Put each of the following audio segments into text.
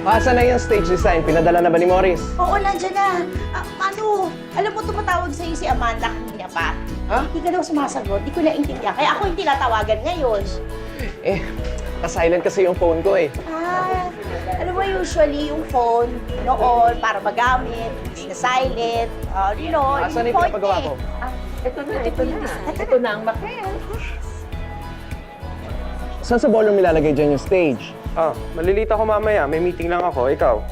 Asa na yung stage design? Pinadala na ba ni Morris? Oo, nandiyan na. Ano? Alam mo, tumatawag sa'yo si Amanda kanina pa. Ha? Hindi ka daw sumasagot. Di ko naintindihan. Kaya ako yung tinatawagan ngayon. Eh, silent kasi yung phone ko eh. Alam mo, usually yung phone noon para magamit, hindi na silent. Asa na yung pinapagawa ko? Ito na. Ito na ang makel. Saan sa ballroom ilalagay dyan yung stage? Malilita ko mamaya. May meeting lang ako. Ikaw?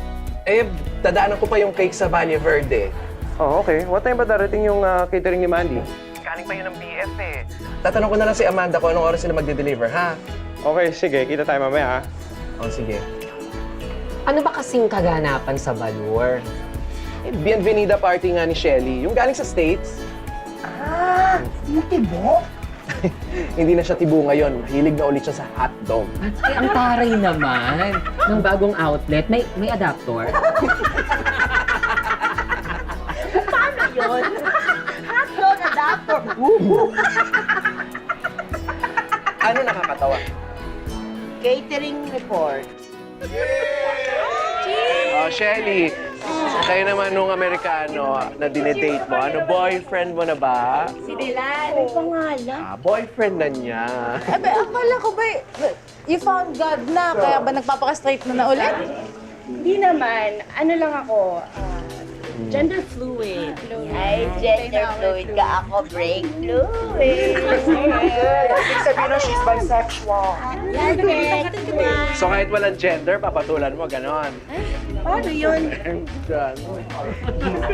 Eh, dadaanan ko pa yung cake sa Valle Verde. Oh, okay. What time ba darating yung catering ni Mandy? Galing pa yun ng BF eh. Tatanong ko na lang si Amanda kung anong oras sila magde-deliver, ha? Okay, sige. Kita tayo mamaya, ha? Oh, sige. Ano ba kasing kaganapan sa Balur? Eh, bienvenida party nga ni Shelly. Yung galing sa States. Yung tibo? Hindi na siya tibo ngayon. Mahilig na ulit siya sa hotdog. Ay, ang taray naman. Ng bagong outlet, may adapter. Paano yun? Hotdog adapter. Ano nakakatawa? Catering report. Oh, Shelly, kayo naman nung Amerikano na dinedate mo, ano, boyfriend mo na ba? Si Dylan. May pangalan. Boyfriend na niya. Akala ko ba, you found God na, kaya ba nagpapaka-straight na ulit? Hindi naman. Ano lang ako, gender fluid. Ay, gender fluid ka ako. Break fluid. Ibig sabihin na she's bisexual. Break fluid. So kahit walang gender, papatulan mo, ganon. Paano yun?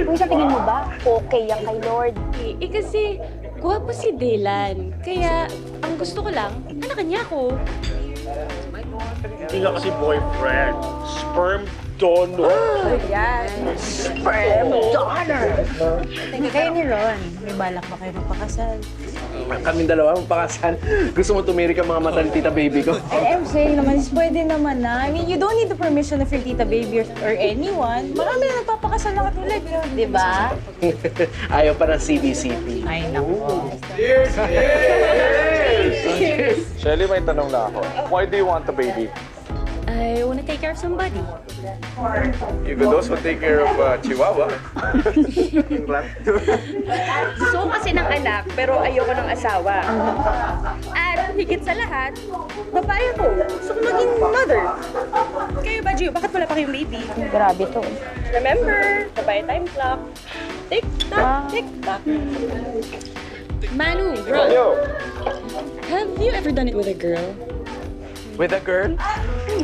Kung sa tingin mo ba, okay yan kay Lord? Kasi gwapo si Dylan. Kaya ang gusto ko lang, anakan niya ako. Hindi nga kasi boyfriend. Sperm donor. Sperm donor. Teka, kayo ni Ron, may balak ba kayo magpakasal? Kaming dalawa, magpakasal. Gusto mo tumirik ang mga mata ni tita baby ko. I'm saying naman, pwede naman na. I mean, you don't need the permission of your tita baby or anyone. Marami na nagpapakasal na katulad yun, di ba? Ayaw pa ng CBCP. Ay, naku. Shelly, may tanong na ako. Why do you want the baby? I wanna take care of somebody. You could also take care of Chihuahua. Gusto ko kasi ng anak, pero ayoko ng asawa. At higit sa lahat, babae ko. Gusto ko maging mother. Kayo ba, Gio? Bakit wala pa kayong baby? Grabe to. Remember, babae time clock. Tick-tock, tick-tock. Manu, Ron, have you ever done it with a girl? With a girl?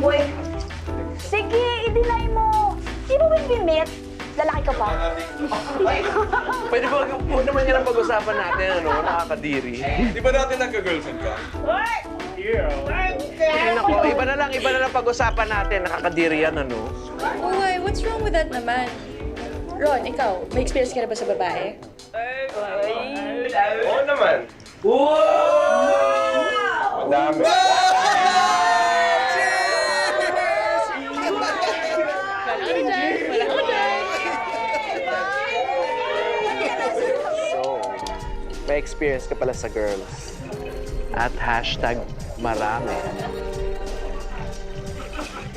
Boy. Sige, i-deny mo. Sino will be met? Lalaki ka pa? Pwede ba, huwag naman yan ang pag-usapan natin, ano, nakakadiri. Di ba natin nagka-girlfriend ka? Ay, nako, iba na lang pag-usapan natin, nakakadiri yan, ano. Why? What's wrong with that naman? Ron, ikaw, may experience ka na ba sa babae? Oo naman. Madami. So, may experience ka pala sa girls. At hashtag marami.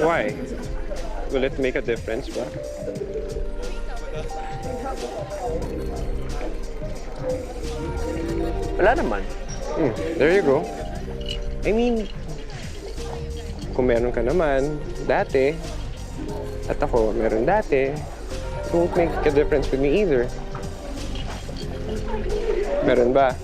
Why? Will it make a difference ba? Wala naman. There you go. I mean, Kung meron ka naman, dati, at ako, meron dati, it won't make a difference with me either. Meron ba?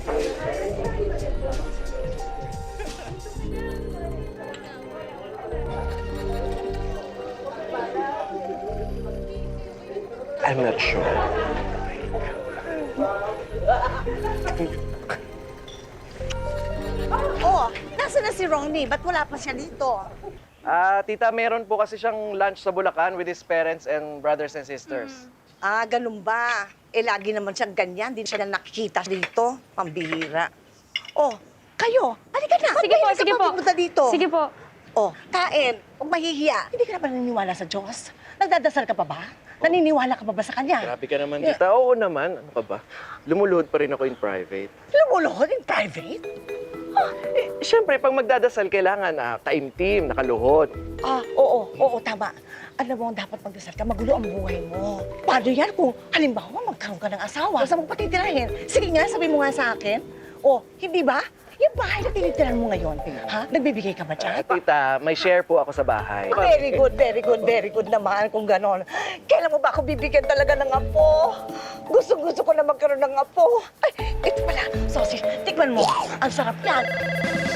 I'm not sure. Oh, nasa na si Ronnie? Ba't wala pa siya dito? Tita, meron po kasi siyang lunch sa Bulacan with his parents and brothers and sisters. Ganun ba? Lagi naman siyang ganyan. Hindi siya na nakikita dito. Pambihira. Oh, kayo, halika na. Sige po, Ba't sige ka po. pa pumunta dito? Sige po. Oh, kain. Huwag mahihiya. Hindi ka na ba naniniwala sa Diyos? Nagdadasal ka pa ba? Naniniwala ka pa ba sa Kanya? Grabe ka naman, tita. Oo naman. Ano ka ba? Lumuluhod pa rin ako in private. Lumuluhod in private? Siyempre, pag magdadasal, kailangan taimtim, nakaluhod. Oo, tama. Alam mo, dapat magdasal ka, magulo ang buhay mo. Paano yan kung halimbawa magkaroon ka ng asawa? Saan mo patitirahin? Sige nga, sabi mo nga sa akin. Hindi ba? Yung bahay na tinitirahan mo ngayon, ha? Nagbibigay ka ba dyan? Tita, may share po ako sa bahay. Very good naman kung ganon. Kailan mo ba ako bibigyan talaga ng apo? Gusto ko na magkaroon ng apo. Ay, ito pala, sausage. Tikman mo. Ang sarap yan.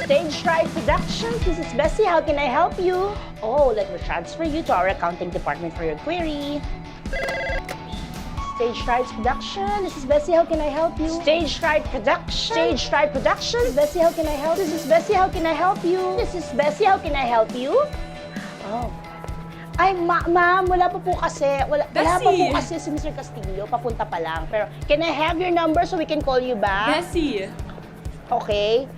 Stage Fright Productions, this is Bessie. How can I help you? Oh, let me transfer you to our accounting department for your query. Stage Fright Productions, this is Bessie. How can I help you? Stage Fright Productions. Stage Fright Productions. Bessie, how can I help? This is Bessie. How can I help you? This is Bessie. How can I help you? Oh. Ay, ma'am, wala pa po pa po kasi si Mr. Castillo, papunta pa lang. Pero, can I have your number so we can call you back? Bessie. Okay.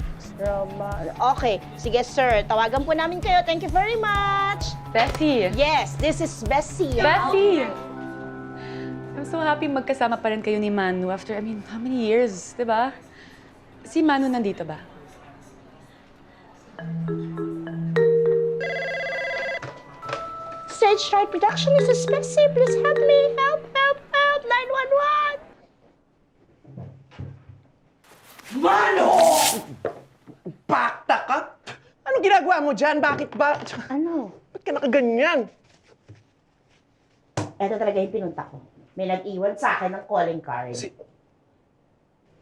Okay. Sige, sir. Tawagan po namin kayo. Thank you very much. Bessie. Yes, this is Bessie. Bessie! I'm so happy magkasama pa rin kayo ni Manu after, how many years, di ba? Si Manu nandito ba? Stage Fright Production, this is Bessie. Please help me. Help. 911. Mano! Bakta ka? Anong ginagawa mo dyan? Bakit ba? Ano? Ba't ka nakaganyan? Ito talaga yung pinunta ko. May nag-iwan sa akin ng calling card.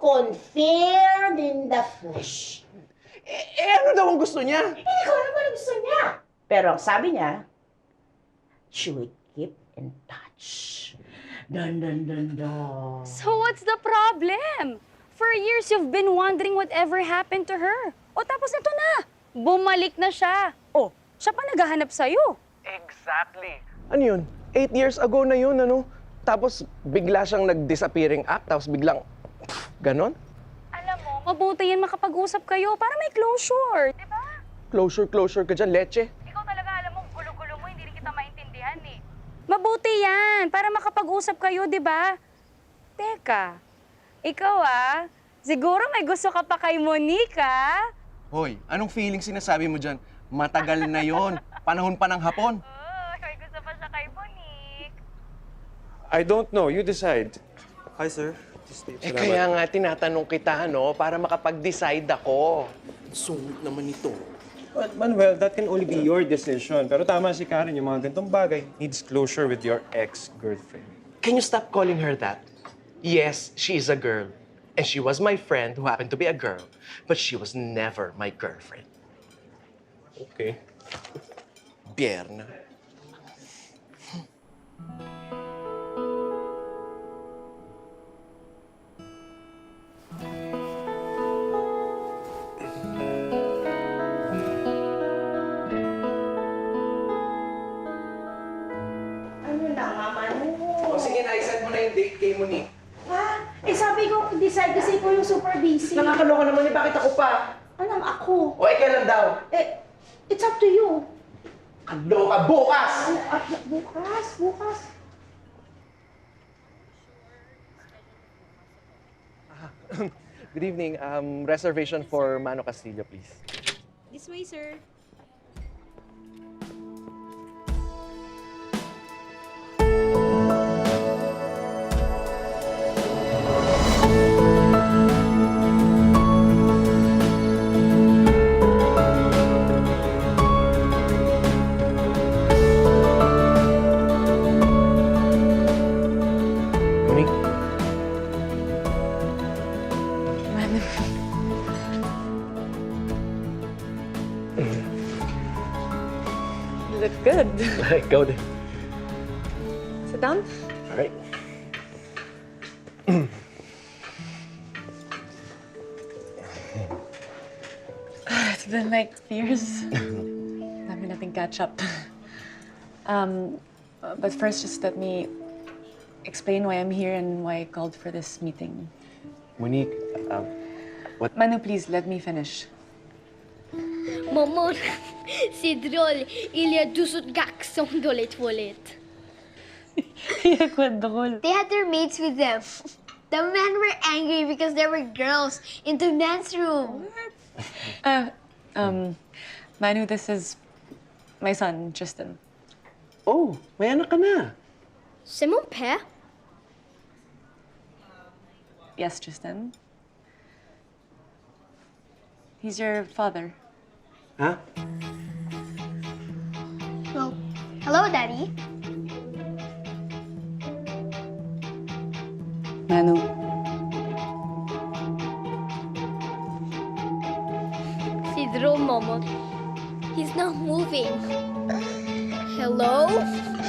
Confirmed in the flesh. Ano daw ang gusto niya? Hindi ko alam kung ano gusto niya. Pero ang sabi niya, she will keep in touch. Dun. So what's the problem? For years, you've been wondering whatever happened to her. Tapos ito na. Bumalik na siya. Siya pa naghahanap sa'yo. Exactly. Ano yun? 8 years ago na yun, ano? Tapos bigla siyang nag-disappearing act, tapos biglang, ganon? Alam mo, mabuti yan makapag-usap kayo para may closure. Di ba? Closure ka dyan, leche. Ikaw talaga alam mo, gulo-gulo mo, hindi rin kita maintindihan eh. Mabuti yan, para makapag-usap kayo, di ba? Teka, ikaw siguro may gusto ka pa kay Monica? Hoy, anong feeling sinasabi mo dyan? Matagal na yon. Panahon pa ng hapon. May gusto pa siya kay Monique. I don't know. You decide. Hi, sir. Kaya nga tinatanong kita, para makapag-decide ako. Sungit naman ito. But, Manuel, that can only be your decision. Pero tama si Karen, yung mga ganitong bagay needs closure with your ex-girlfriend. Can you stop calling her that? Yes, she is a girl. And she was my friend who happened to be a girl. But she was never my girlfriend. Okay. Pierna. Ano na, mama? Sige na, iset mo na yung date kay Monique. Ha? Sabi ko, decide kasi ko yung super busy. Nakakaloka naman bakit ako pa? Anong ako? Kailan daw? It's up to you. Kaloka, bukas! Bukas. Good evening. Reservation for Mano Castillo, please. This way, sir. Monique, You look good. go din. Sit down. All right. It's been like years. Dami nating catch up. But first, just let me explain why I'm here and why I called for this meeting. Monique, Manu, please, let me finish. Momor, Sidrol, Ilya Dusut Gaksong Dolet-Wolet. They had their mates with them. The men were angry because there were girls in the men's room. Manu, this is my son, Tristan. Oh, may anak ka na. C'est mon père. Yes, Tristan. He's your father. Ha? Well, hello, Daddy. Manu. Sidro, Momo. He's not moving. Hello?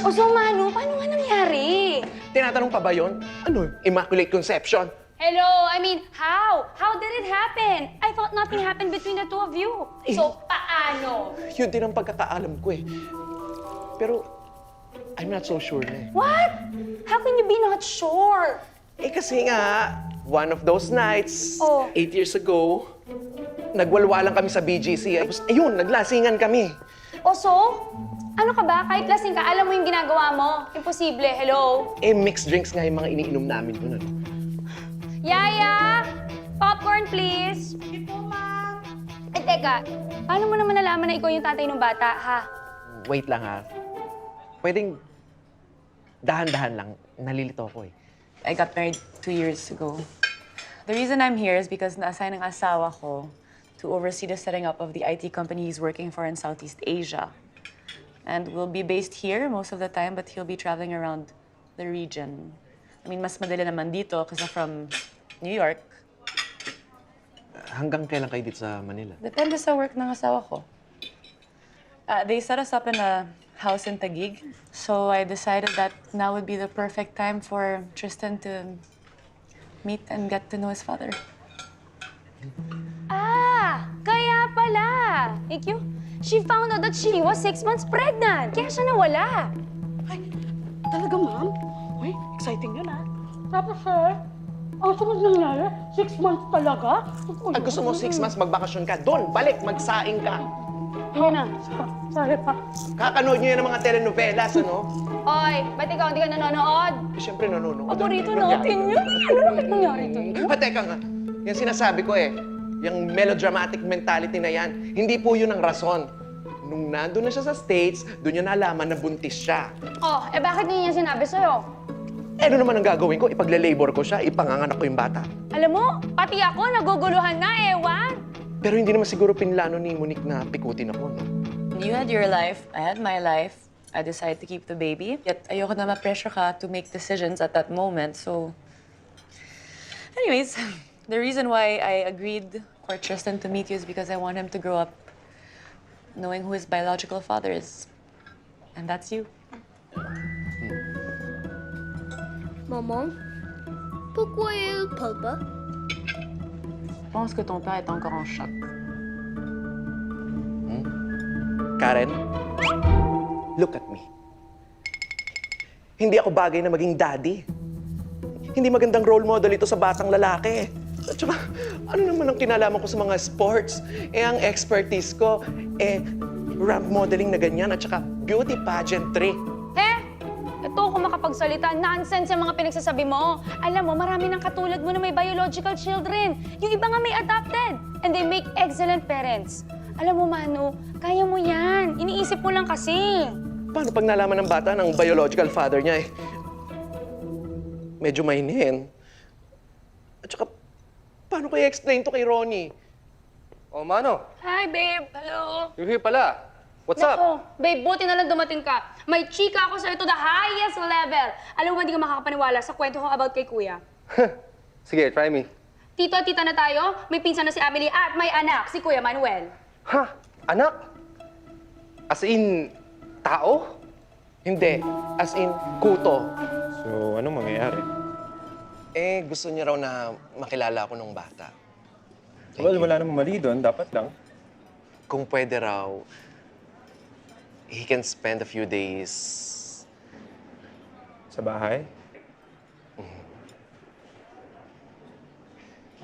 O so, Manu, paano nga nangyari? Tinatanong pa ba yun? Ano? Immaculate Conception? Hello, I mean, how? How did it happen? I thought nothing happened between the two of you. So, paano? Yun din ang pagkakaalam ko eh. Pero, I'm not so sure na eh. What? How can you be not sure? Eh kasi nga, one of those nights, Oh. 8 years ago, nagwalwalan kami sa BGC. Tapos, ayun, naglasingan kami. O so? Ano ka ba? Kahit lasing ka, alam mo yung ginagawa mo. Imposible. Hello? Eh, mixed drinks nga yung mga iniinom namin doon. Ano? Yaya! Popcorn, please! Ito, ma'am! Eh, teka. Paano mo naman nalaman na ikaw yung tatay ng bata, ha? Wait lang ha. Pwedeng dahan-dahan lang. Nalilito ako eh. I got married 2 years ago. The reason I'm here is because na-assign ng asawa ko to oversee the setting up of the IT company he's working for in Southeast Asia. And we'll be based here most of the time, but he'll be traveling around the region. I mean, mas madali naman dito kasi from New York. Hanggang kailan kayo dito sa Manila? Depende sa work ng asawa ko. They set us up in a house in Taguig. So I decided that now would be the perfect time for Tristan to meet and get to know his father. Ah! Kaya pala! Thank you. She found out that she was 6 months pregnant. Kaya siya nawala. Talaga, ma'am? Uy, exciting yun, ah. Tapos, sir, ang sunod nangyari, 6 months talaga? Ang gusto mo 6 months magbakasyon ka, doon, balik, magsaing ka. Hindi na. Sorry pa. Kakanood niyo yan ng mga telenovelas, ano? Oy, ba't ikaw hindi ka nanonood? Eh, siyempre nanonood. Paborito Ano natin yun. Ano bakit nangyari to? Teka nga, yan sinasabi ko eh. Yung melodramatic mentality na yan, hindi po yun ang rason. Nung nandun na siya sa States, doon niya nalaman na buntis siya. Oh, eh bakit hindi niya sinabi sa'yo? Eh, ano naman ang gagawin ko? Ipagle-labor ko siya, ipanganganak ko yung bata. Alam mo, pati ako naguguluhan na, ewan. Pero hindi naman siguro pinlano ni Monique na pikutin ako, no? You had your life, I had my life. I decided to keep the baby. Yet ayoko na ma-pressure ka to make decisions at that moment, so... Anyways, the reason why I agreed for Tristan to meet you is because I want him to grow up knowing who his biological father is. And that's you. Maman, pourquoi il parle pas? Je pense que ton père est encore en choc. Karen, look at me. Hindi ako bagay na maging daddy. Hindi magandang role model ito sa batang lalaki. At saka, ano naman ang kinalaman ko sa mga sports? Eh, ang expertise ko, ramp modeling na ganyan at saka beauty pageantry. Ito kung makapagsalita, nonsense yung mga pinagsasabi mo. Alam mo, marami ng katulad mo na may biological children. Yung iba nga may adopted. And they make excellent parents. Alam mo, Manu, kaya mo yan. Iniisip mo lang kasi. Paano pag nalaman ng bata ng biological father niya medyo mahinin? At saka, paano kaya explain to kay Ronnie? Oh, Mano. Hi, babe. Hello. You're here pala. What's up? Nako, babe, buti na lang dumating ka. May chika ako sa'yo to the highest level. Alam mo, hindi ka makakapaniwala sa kwento ko about kay Kuya. Sige, try me. Tito at tita na tayo, may pinsan na si Amelie at may anak, si Kuya Manuel. Ha? Anak? As in, tao? Hindi, as in, kuto. So, anong mangyayari? Eh, gusto niya raw na makilala ko nung bata. Well, wala namang mali doon. Dapat lang. Kung pwede raw, he can spend a few days Sa bahay?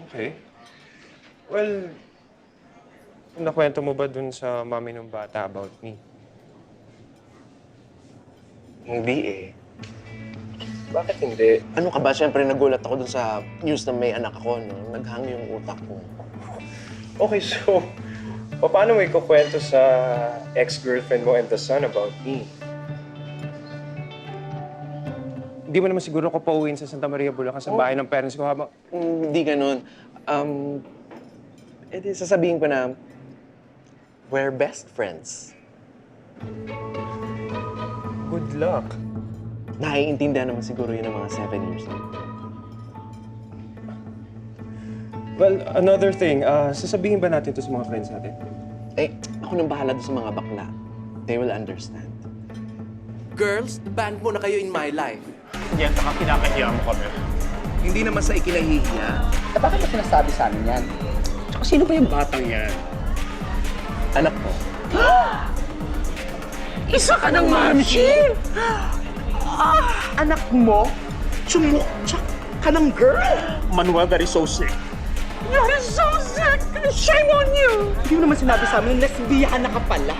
Okay. Well, nakwento mo ba dun sa mami ng bata about me? Hindi eh. Bakit hindi? Ano ka ba? Siyempre nagulat ako dun sa news na may anak ako, no? Naghang yung utak ko. Okay, so, paano mo ikukwento sa ex-girlfriend mo and the son about me? Hindi mo naman siguro ko pauwiin sa Santa Maria, Bulacan sa bahay ng parents ko habang... Hindi ganun. Edi sasabihin ko na, we're best friends. Good luck. Naiintindihan naman siguro yun ng mga 7 years old. Well, another thing, sasabihin ba natin to sa mga friends natin? Eh, ako nang bahala doon sa mga bakla. They will understand. Girls, banned mo na kayo in my life. Yan, saka kinakahiya mo kami. Hindi naman sa ikinahihiya. Bakit mo sinasabi sa amin yan? Tsaka sino ba yung batang yan? Anak ko. Isa ka ng mamshi! Anak mo? Sumukchak ka ng girl? Manuel, that is so sick. You're so sick! Shame on you! Hindi mo naman sinabi sa amin, lesbian na ka pala.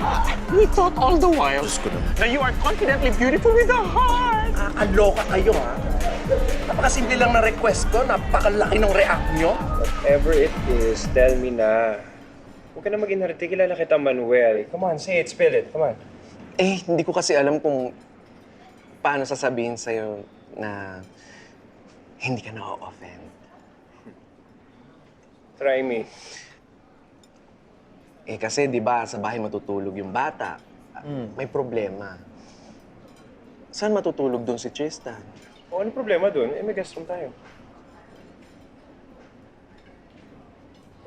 We thought all the while Na you are confidently beautiful with a heart! Nakakaloka kayo, ha? Napakasimple lang na request ko, napakalaki ng react nyo. Whatever it is, tell me na. Huwag ka na mag-inhariti, kilala kita, Manuel. Come on, say it, spill it, come on. Eh, hindi ko kasi alam kung paano sasabihin sa'yo na hindi ka na-offend. Try me. Eh, kasi di ba sa bahay matutulog yung bata. May problema. Saan matutulog doon si Tristan? O, ano problema dun? Eh, may guest room tayo.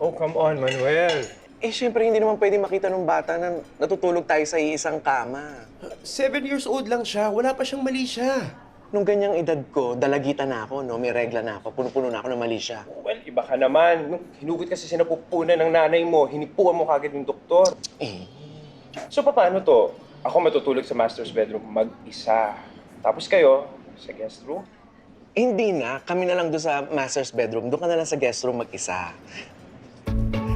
Oh, come on, Manuel. Eh, syempre, hindi naman pwede makita ng bata na natutulog tayo sa iisang kama. 7 years old lang siya. Wala pa siyang mali siya. Nung ganyang edad ko, dalagita na ako, no? May regla na ako. Puno-puno na ako ng mali siya. Well, iba ka naman. Nung hinugot kasi sinapupunan ng nanay mo, hinipuan mo kagad yung doktor. Eh, So, paano to? Ako matutulog sa master's bedroom mag-isa. Tapos kayo, sa guest room? hindi na. Kami na lang doon sa master's bedroom. Doon ka na lang sa guest room mag-isa.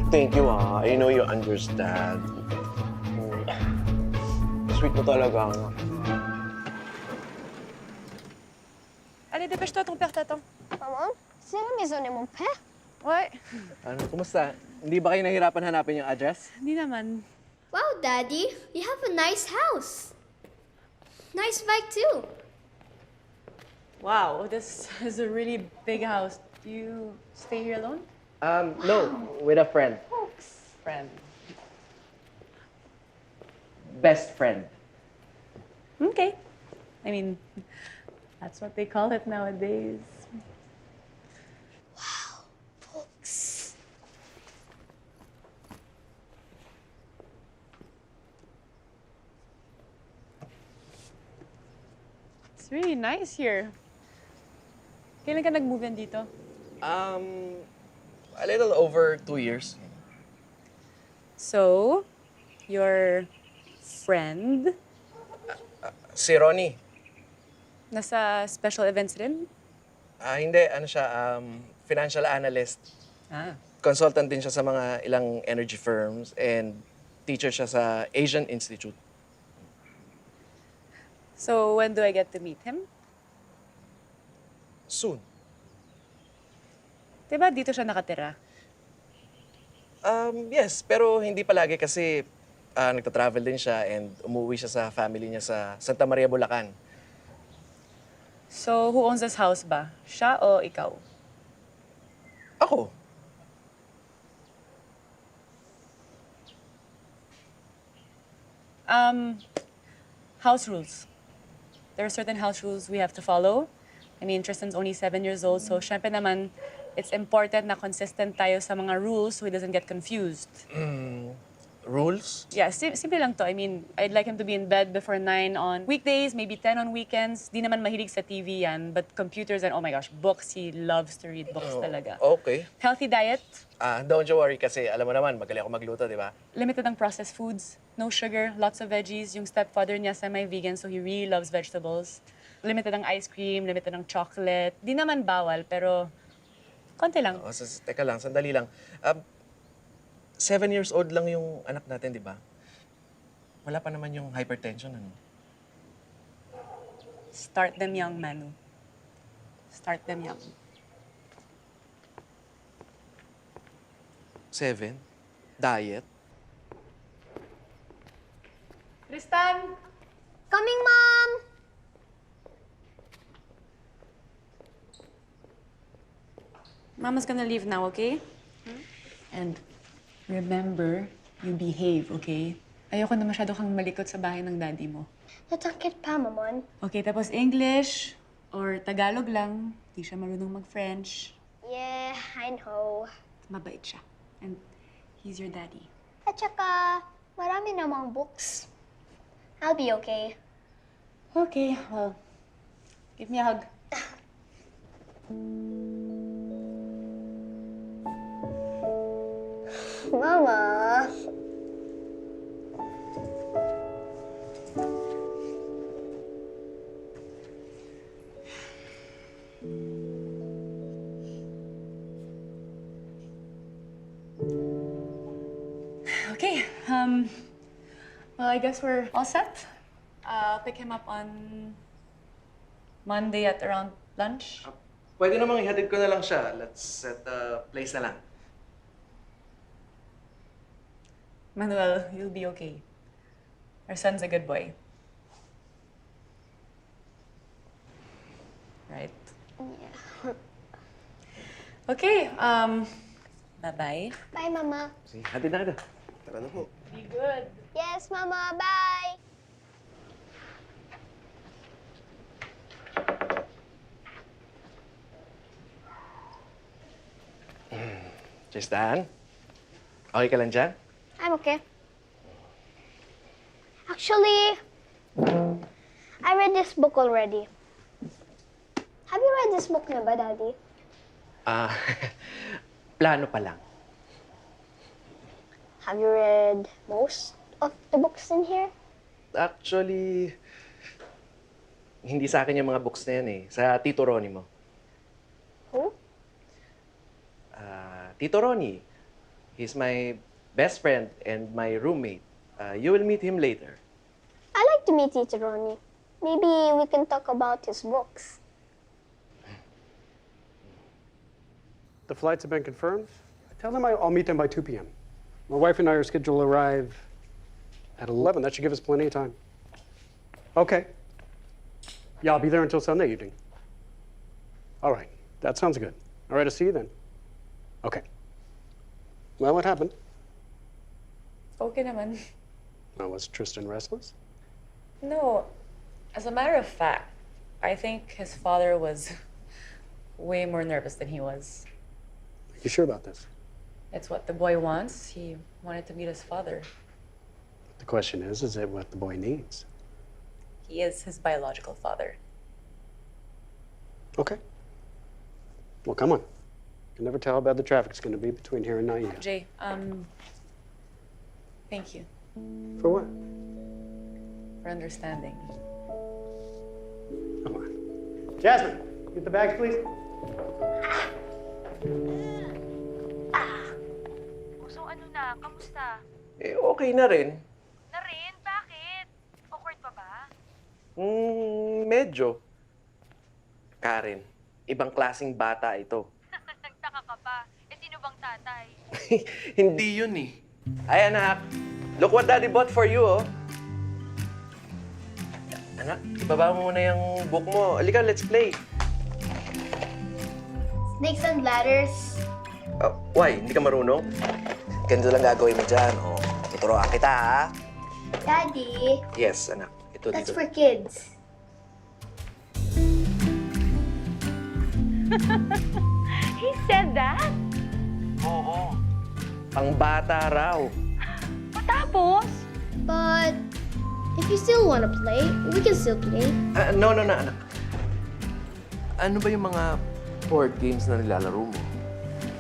Thank you, ah. I know you understand. Sweet mo talaga. Allez, dépêche-toi, ton père t'attend. Maman, c'est la maison de mon père? Ouais. Ano, kumusta? Hindi ba kayo nahirapan hanapin yung address? Hindi naman. Wow, Daddy, you have a nice house. Nice bike too. Wow, this is a really big house. Do you stay here alone? No, with a friend. Friend. Best friend. Okay. I mean, that's what they call it nowadays. Books. It's really nice here. Kailan ka nag-move in dito? A little over 2 years. So, your friend Si Ronnie. nasa special events rin? Hindi. Ano siya, financial analyst. Ah. Consultant din siya sa mga ilang energy firms and teacher siya sa Asian Institute. So, when do I get to meet him? Soon. Diba dito siya nakatira? Yes, pero hindi palagi kasi nagta-travel din siya and umuwi siya sa family niya sa Santa Maria, Bulacan. So, who owns this house ba? Siya o ikaw? Ako. House rules. There are certain house rules we have to follow. I mean, Tristan's only 7 years old, so syempre naman, it's important na consistent tayo sa mga rules so he doesn't get confused. Rules? Yeah, simple lang to. I mean, I'd like him to be in bed before 9 on weekdays, maybe 10 on weekends. Di naman mahilig sa TV yan, but computers and, oh my gosh, books. He loves to read books talaga. Okay. Healthy diet, Don't you worry kasi alam mo naman, magaling ako magluto, di ba? limited ang processed foods, no sugar, lots of veggies. Yung stepfather niya semi-vegan, so he really loves vegetables. Limited ang ice cream, limited ang chocolate. Di naman bawal, pero konti lang. Teka lang, sandali lang. 7 years old lang yung anak natin, di ba? Wala pa naman yung hypertension, ano? Start them young, Manu. Start them young. 7? Diet? Tristan! Coming, Mom! Mama's gonna leave now, okay? And remember, you behave, okay? Ayoko na masyado kang malikot sa bahay ng daddy mo. Natakit pa, Mamon. Okay, tapos English or Tagalog lang. Di siya marunong mag-French. Yeah, I know. Mabait siya. And he's your daddy. At saka, marami namang books. I'll be okay. Okay, well, give me a hug. Mama. Okay, well, I guess we're all set. I'll pick him up on Monday at around lunch. Pwede namang ihatid ko na lang siya. Let's set the place na lang. Manuel, you'll be okay. Our son's a good boy. Right? Yeah. Okay, bye-bye. Bye, Mama. Sige, hatid na agad. Tara na po. Be good. Yes, Mama. Bye. Tristan? Okay ka lang dyan? I'm okay. Actually, I read this book already. Have you read this book na ba, Daddy? Plano pa lang. Have you read most of the books in here? Actually, hindi sa akin yung mga books na yan eh. Sa Tito Ronnie mo. Who? Tito Ronnie. He's my best friend and my roommate. You will meet him later. I like to meet Teacher Ronnie. Maybe we can talk about his books. The flights have been confirmed. Tell them I'll meet them by 2 p.m. My wife and I are scheduled to arrive at 11. That should give us plenty of time. Okay. Yeah, I'll be there until Sunday evening. All right. That sounds good. All right, I'll see you then. Okay. Well, what happened? Okay naman. Well, was Tristan restless? No, as a matter of fact, I think his father was way more nervous than he was. You sure about this? It's what the boy wants. He wanted to meet his father. The question is it what the boy needs? He is his biological father. Okay. Well, come on. You can never tell how bad the traffic's going to be between here and Naia. Jay, thank you For what? for understanding. Come on. Jasmine, get the bags, please. So ano na? Kamusta? Eh, okay na rin. Na rin? Bakit? Awkward pa ba? Medyo. Karen, ibang klaseng bata ito. Nagtaka ka pa. Eh sino bang tatay? Hindi yun eh. Ay, anak. Look what Daddy bought for you, oh. Anak, ibaba mo muna yung book mo. Halika, let's play. Snakes and ladders. Oh, why? Hindi ka marunong? Ganito lang gagawin mo dyan, oh. Tuturuan kita, ha? Daddy, Yes, anak. Ito, that's dito. for kids. He said that? Oo. Pangbata raw. Matapos? But if you still want to play, we can still play. No, anak. Ano ba yung mga board games na nilalaro mo?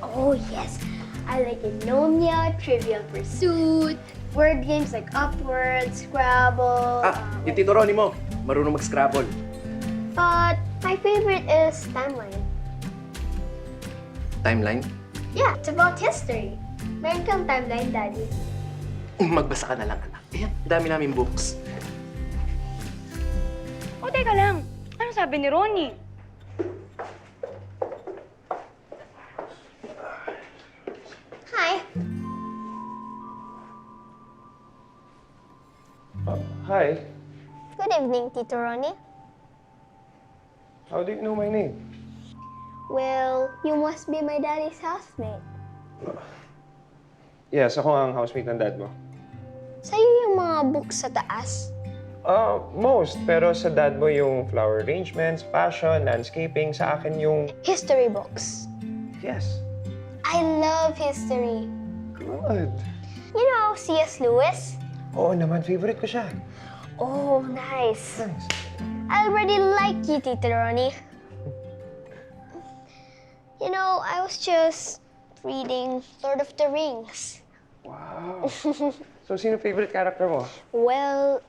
Oh, yes. I like Anomia, Trivial Pursuit, word games like Upward, Scrabble. Yung Tito Ronnie mo. Marunong mag-Scrabble. But my favorite is Timeline. Timeline? Yeah, it's about history. Meron kang timeline, Daddy. Magbasa ka na lang, anak. Ayan, dami namin books. O teka lang. Ano sabi ni Ronnie? Hi. evening, Tito Ronnie. How do you know my name? Well, you must be my daddy's housemate. Yes, ako ang housemate ng dad mo. Sa'yo yung mga books sa taas. Most. Pero sa dad mo yung flower arrangements, fashion, landscaping. Sa akin yung... History books. Yes. I love history. Good. You know C.S. Lewis? Oo naman, favorite ko siya. Oh, nice. Nice. I already like you, Tito Ronnie. You know, I was just reading Lord of the Rings. Wow. So, sino favorite character mo? Well,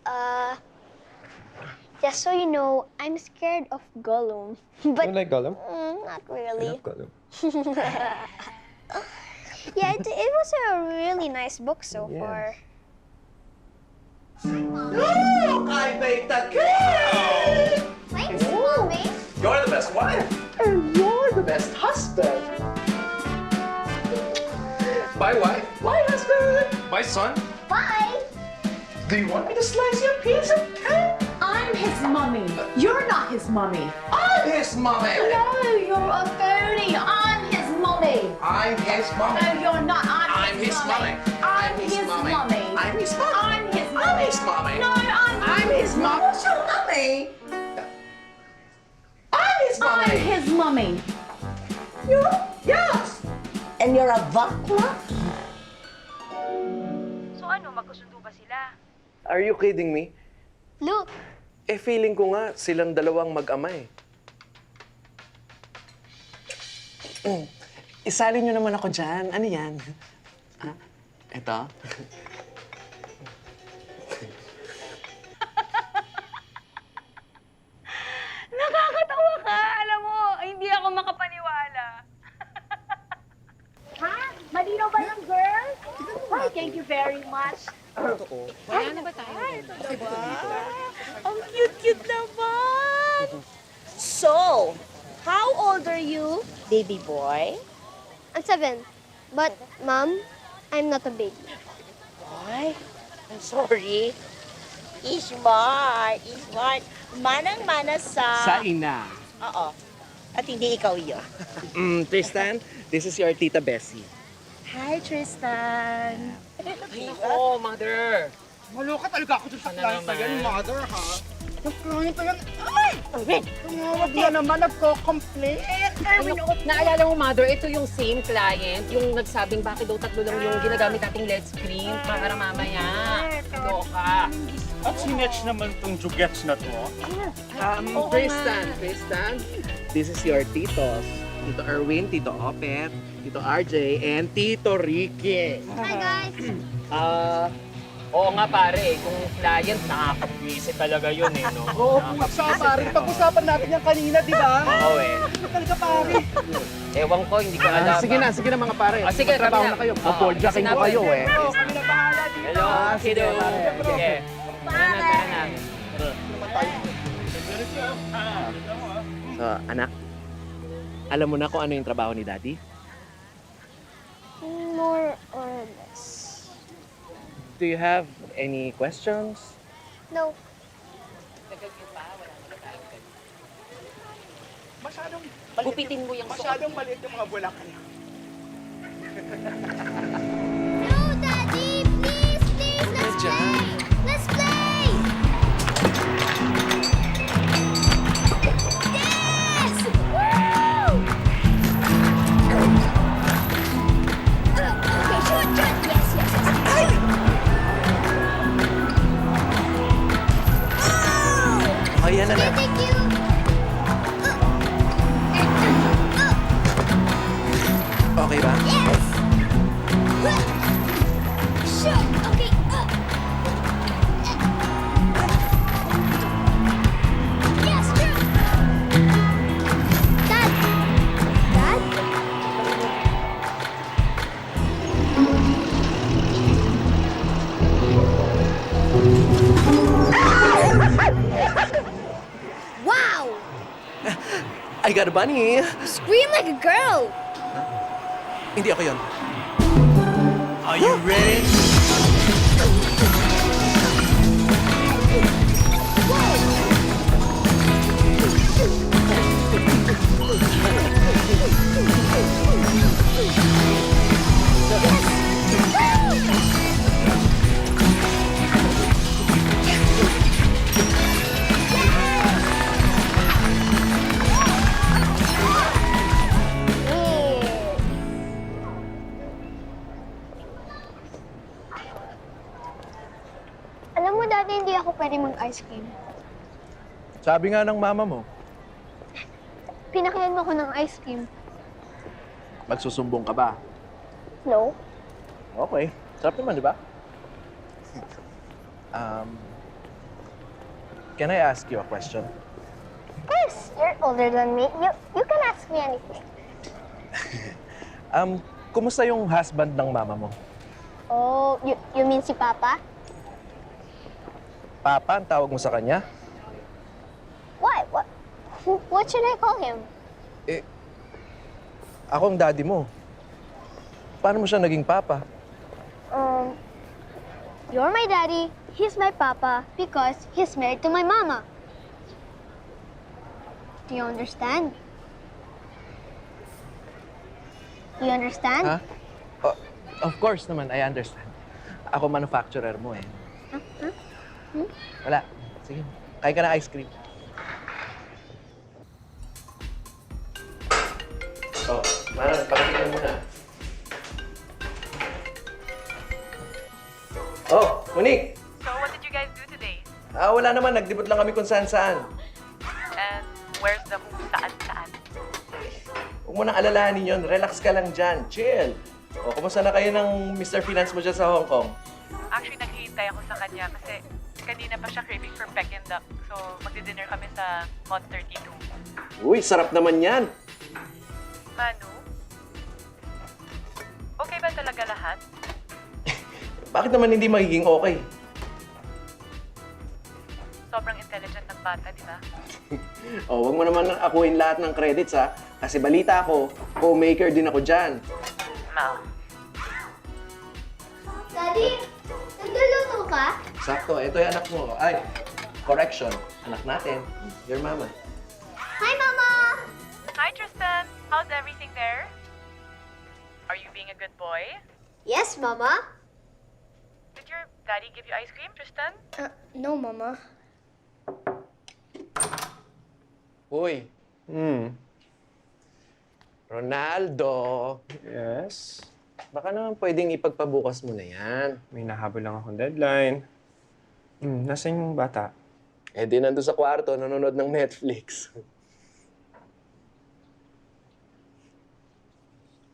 just so you know, I'm scared of Gollum. But You like Gollum? not I really. love Gollum. Yeah, it was a really nice book so Yes. far. Look! I baked a cake! Thanks, Mommy. You're the best wife, and you're the best husband. Bye, wife. Bye, husband. Bye, son. Bye. Do you want me to slice you a piece of cake? I'm his mommy. You're not his mommy. I'm his mommy. No, you're a phony. I'm his mommy. I'm his mommy. No, you're not. I'm his mommy. I'm his mommy. I'm his mommy. I'm his mommy. I'm his mommy. No, I'm his mommy. What's your mommy? I'm his mommy. I'm his mommy. Yes. And you're a vakla? So ano, magkusundo ba sila? Are you kidding me? Look, Eh, feeling ko nga silang dalawang mag-ama eh. Isali nyo naman ako dyan. Ano yan? Ah, eto? Nakakatawa ka! Alam mo, hindi ako makapaniwala. Ha? Malinaw ba yung girl? Why, thank you very much. Wala na ba tayo? Ang cute-cute naman! So, how old are you, baby boy? I'm 7. But, Mom, I'm not a baby. Ay, I'm sorry. Ismart. Manang-mana sa... ina. Oo. At hindi ikaw yun. Tristan, this is your Tita Bessie. Hi, Tristan. Oh, mother! Maloka talaga ako dun sa client na yan, mother, ha? Yung client na yan, tumawag na naman, nagko-complain. Naalala mo, mother, ito yung same client, yung nagsabing bakit daw tatlo lang yung ginagamit nating LED screen para mamaya. Loka. At sinetch naman tong jugets na to. Tristan, this is your titos. Tito Erwin, Tito Opet, Tito RJ, and Tito Ricky. Hi, guys. Oo nga pare, kung client, nakakabwisit talaga yun eh, no? Oo, pusa, pare. Pag-usapan natin yan kanina, di ba? Oo eh. Ano talaga, pare? Ewan ko, hindi ko alam. Sige na mga pare. Sige, Magtrabaho kami na kayo. Oo, Board jacking kasi ko kayo eh. Oo, kami na bahala dito. Hello, sige, kiddo. pare. Sige. Tara na. So, anak, alam mo na kung ano yung trabaho ni Daddy? More or less. Do you have any questions? No. Gupitin mo yung Masyadong maliit yung mga bulakan. No, Daddy! Please! Let's play! Let's play! Yes! Woo! Okay, shoot! Yes! Oh! Oh, yan na. Thank you! Okay ba? Yes! Shoot! Okay. Yes, shoot! Dad! Dad? Wow! I got a bunny. Scream like a girl! Hindi ako yun. Are you ready? Whoa! ice cream. Sabi nga ng mama mo, Pinakayan mo ko ng ice cream. magsusumbong ka ba? No? Okay. Sarap naman, di ba? Can I ask you a question? Yes, you're older than me. You can ask me anything. Kumusta yung husband ng mama mo? Oh, you mean si Papa? Papa, ang tawag mo sa kanya? What? What should I call him? Ako ang daddy mo. Paano mo siya naging papa? You're my daddy, he's my papa, because he's married to my mama. Do you understand? You understand? Ha? Of course naman, I understand. Ako manufacturer mo eh. Wala. Sige, kain ka na ice cream. Oh, Manang, pakitingin muna. Oh, Monique! So, what did you guys do today? Wala naman. Nagdibot lang kami kung saan-saan. And where's the saan-saan? Huwag mo nang alalahanin yun. Relax ka lang dyan. Chill. O, kumusta na kayo ng Mr. Finance mo dyan sa Hong Kong? Actually, naghihintay ako sa kanya kasi kanina pa siya craving for Peck and Duck. So, magdi-dinner kami sa Mod 32. Uy, sarap naman yan. Manu? Okay ba talaga lahat? Bakit naman hindi magiging okay? Sobrang intelligent ng bata, di ba? O, huwag mo naman akuin lahat ng credits, ha? Kasi balita ko, co-maker din ako dyan. Mal. Daddy, nagluluto ka? Sakto, ito yung anak mo. Ay, correction. Anak natin. Your mama. Hi, Mama! Hi, Tristan. How's everything there? Are you being a good boy? Yes, Mama? Did your daddy give you ice cream, Tristan? No, Mama. Uy, Ronaldo. Yes? Baka naman pwedeng ipagpabukas mo na yan. May nahabol lang akong deadline. Nasaan yung bata? Eh di nandun sa kwarto, nanonood ng Netflix.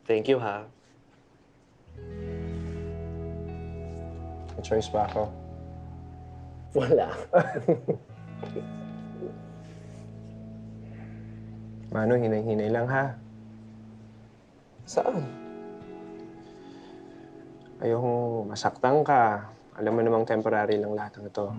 Thank you, ha? May choice pa ako. Wala. Mano, hinay-hinay lang ha. Saan? Ayokong masaktan ka. Alam mo namang temporary lang lahat ng ito.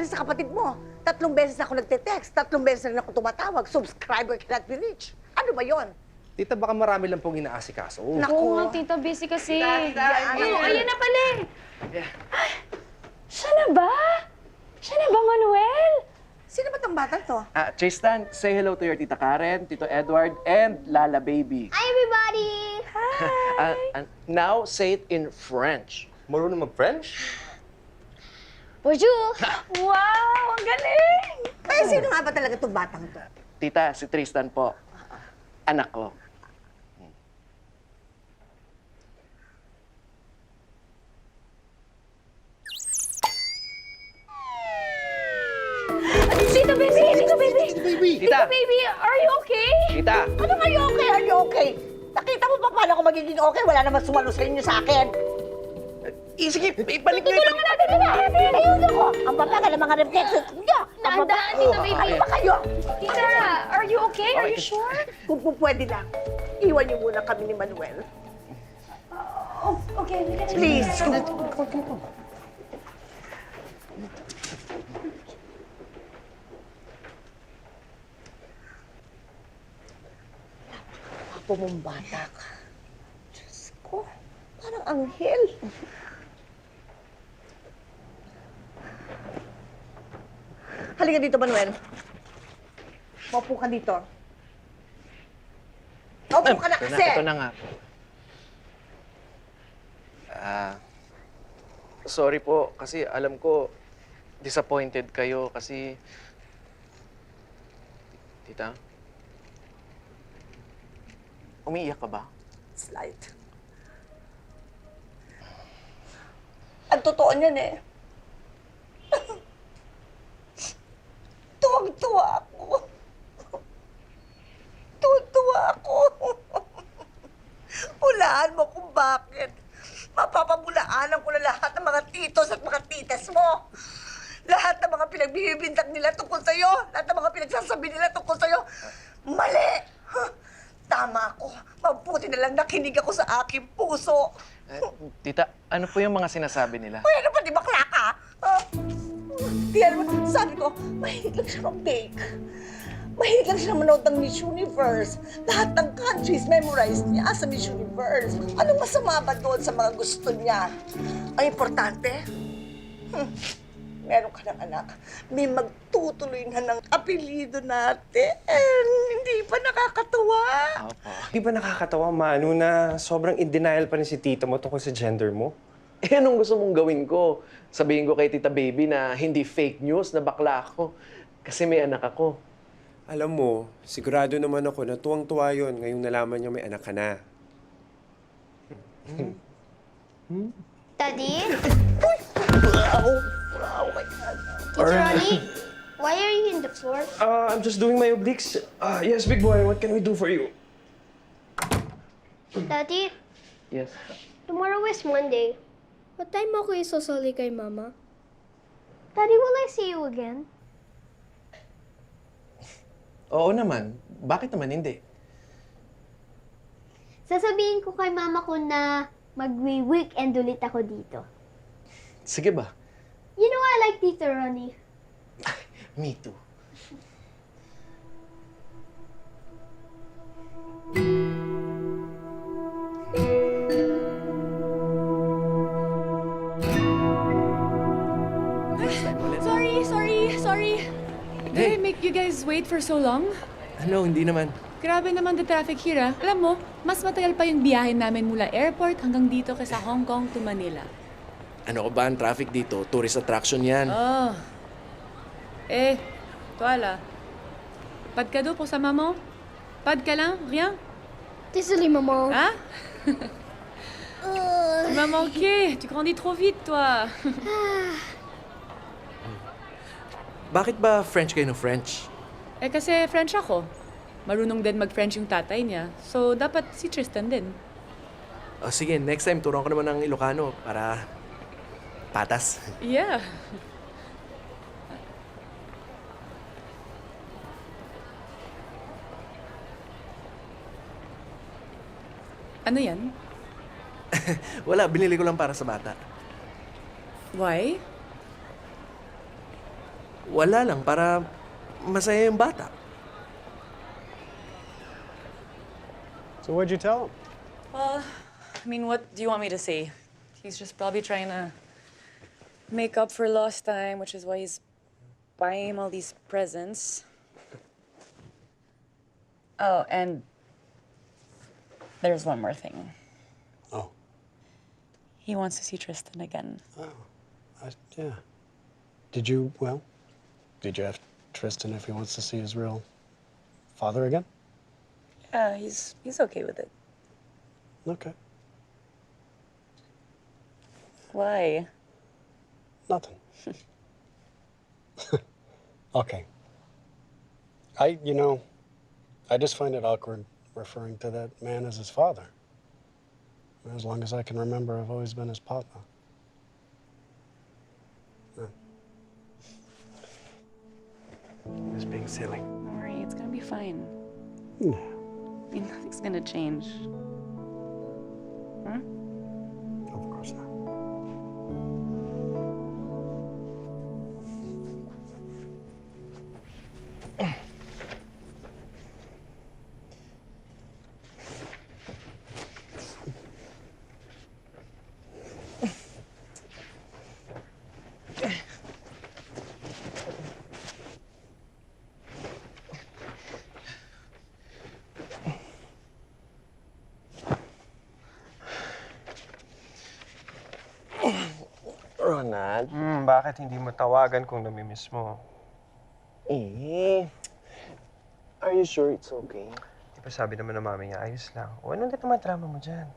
Sa kapatid mo, 3 beses ako nagte-text, 3 beses rin ako tumatawag, subscriber cannot be reached. Ano ba yon? Tita, baka marami lang pong inaasikaso. Oo nga, tita, busy kasi. Ayan na pala eh. Ay, siya na ba? Siya na ba, Manuel? Sino ba tong bata to? Tristan, say hello to your Tita Karen, Tito Edward, and Lala Baby. Hi, everybody! And now, say it in French. Marunong mag-French? Bonjour! Wow, ang galing! Eh, sino nga ba talaga itong batang to? Tita, si Tristan po. Anak ko. Tita Baby! Tita Baby! Tita! Tita Baby, are you okay? Tita! Ano nga yung okay? Are you okay? Nakita mo pa paano ako magiging okay? Wala naman sumalo sa inyo sa akin. Sige, ibalik niyo. Tutulungan natin nila! Ayun ako! Ang babagal ng mga reflexes niyo! Naandaan, Tita Baby. Ano ba kayo? Tita, are you okay? Are you sure? Kung pwede lang, iwan niyo muna kami ni Manuel. Okay, we can... Please. Apo mong bata ka. Diyos ko, parang anghel. Halika dito, Manuel. Maupo ka dito. Maupo ka na kasi! Ito na nga. Sorry po, kasi alam ko, disappointed kayo kasi... Tita? Umiiyak ka ba? Slight. Ang totoo niyan eh. Tuwag-tuwa ako. Tuwag-tuwa ako. Hulaan mo kung bakit. Mapapabulaanan ko na lahat ng mga titos at mga titas mo. Lahat ng mga pinagbibintang nila tungkol sa'yo. Lahat ng mga pinagsasabi nila tungkol sa'yo. Mali! Tama ako. Mabuti na lang nakinig ako sa aking puso. Tita, ano po yung mga sinasabi nila? Uy, ano ba? Di bakla ka? Tiyan mo, sabi ko, mahilig lang siya mag-bake. Mahilig lang siya manood ng Miss Universe. Lahat ng countries memorized niya sa Miss Universe. Anong masama ba doon sa mga gusto niya? Ang importante, meron ka ng anak. May magtutuloy na ng apelido natin. Hindi pa nakakatuwa. Di ba nakakatawa, Manu, na sobrang in denial pa rin si tita mo tungkol sa gender mo? Eh, anong gusto mong gawin ko? Sabihin ko kay Tita Baby na hindi fake news, na bakla ako. Kasi may anak ako. Alam mo, sigurado naman ako na tuwang-tuwa yun ngayong nalaman niya may anak ka na. Daddy? Oh my God. Teacher Ronnie? Why are you in the floor? I'm just doing my obliques. Yes, big boy, what can we do for you? Daddy, Yes. tomorrow is Monday. What time ako isosoli kay Mama? Daddy, will I see you again? Oo naman. Bakit naman hindi? Sasabihin ko kay Mama ko na magwi-weekend ulit ako dito. Sige ba? You know I like Tito Ronnie. Me too. Sorry. Did I make you guys wait for so long? Ano, hindi naman. Grabe naman the traffic here, ah. Alam mo, mas matagal pa yung biyahe namin mula airport hanggang dito kaysa Hong Kong to Manila. Ano ko ba ang traffic dito? Tourist attraction yan. Oh. Toala. Pas de cadeau pour sa maman? Pas de câlin? Rien? Désolée, Maman. Hein? Tu m'as manqué. Tu grandis trop vite, toi. Bakit ba French kayo no French? Kasi French ako. Marunong din mag-French yung tatay niya. So, dapat si Tristan din. O sige, next time turuan ko naman ng Ilocano para patas. Yeah. Ano yan? Wala, binili ko lang para sa bata. Why? Wala lang, para masaya yung bata. So what'd you tell him? Well, I mean, what do you want me to say? He's just probably trying to make up for lost time, which is why he's buying him all these presents. Oh, and there's one more thing. Oh. He wants to see Tristan again. Yeah. Did you have Tristan if he wants to see his real father again? Yeah, he's okay with it. Okay. Why? Nothing. Okay. I just find it awkward referring to that man as his father. As long as I can remember, I've always been his papa. Just being silly. Don't worry, it's gonna be fine. Yeah. mean, nothing's gonna change. Hmm? Of course not. Ronald? Bakit hindi mo tawagan kung namimiss mo? Are you sure it's okay? Di ba sabi naman ng mami niya, ayos lang. O anong naman drama mo dyan?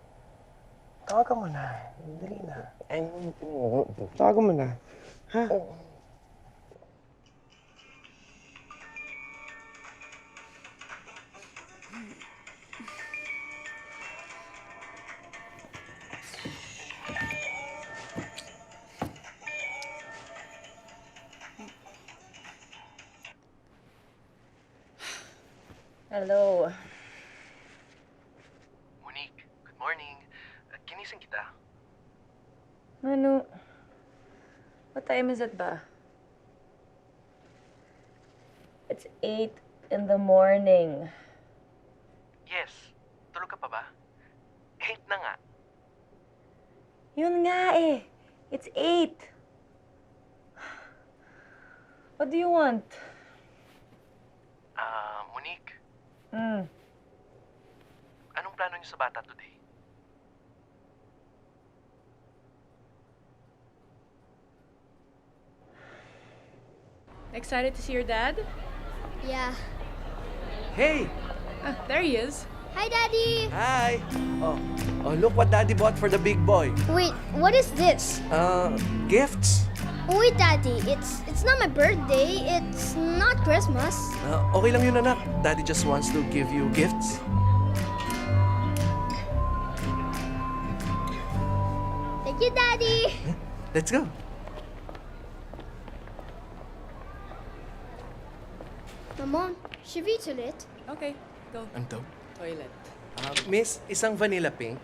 Tawagan mo na. Dali na. Tawagan mo na. Ha? Hello. Monique, good morning. Ginising kita. Manu, what time is it ba? It's 8 in the morning. Yes. Tulog ka pa ba? 8 na nga. Yun nga eh. It's 8. What do you want? Monique, Hmm. anong plano niyo sa bata today? Excited to see your dad? Yeah. Hey! There he is. Hi, Daddy! Hi! Oh, look what Daddy bought for the big boy. Wait, what is this? Gifts? Wait, Daddy, it's not my birthday. It's not Christmas. Okay lang yun, anak. Daddy just wants to give you gifts. Thank you, Daddy! Let's go. Maman, je vais aux toilettes. Okay, go. Ano to? Toilet. Miss, isang vanilla pink.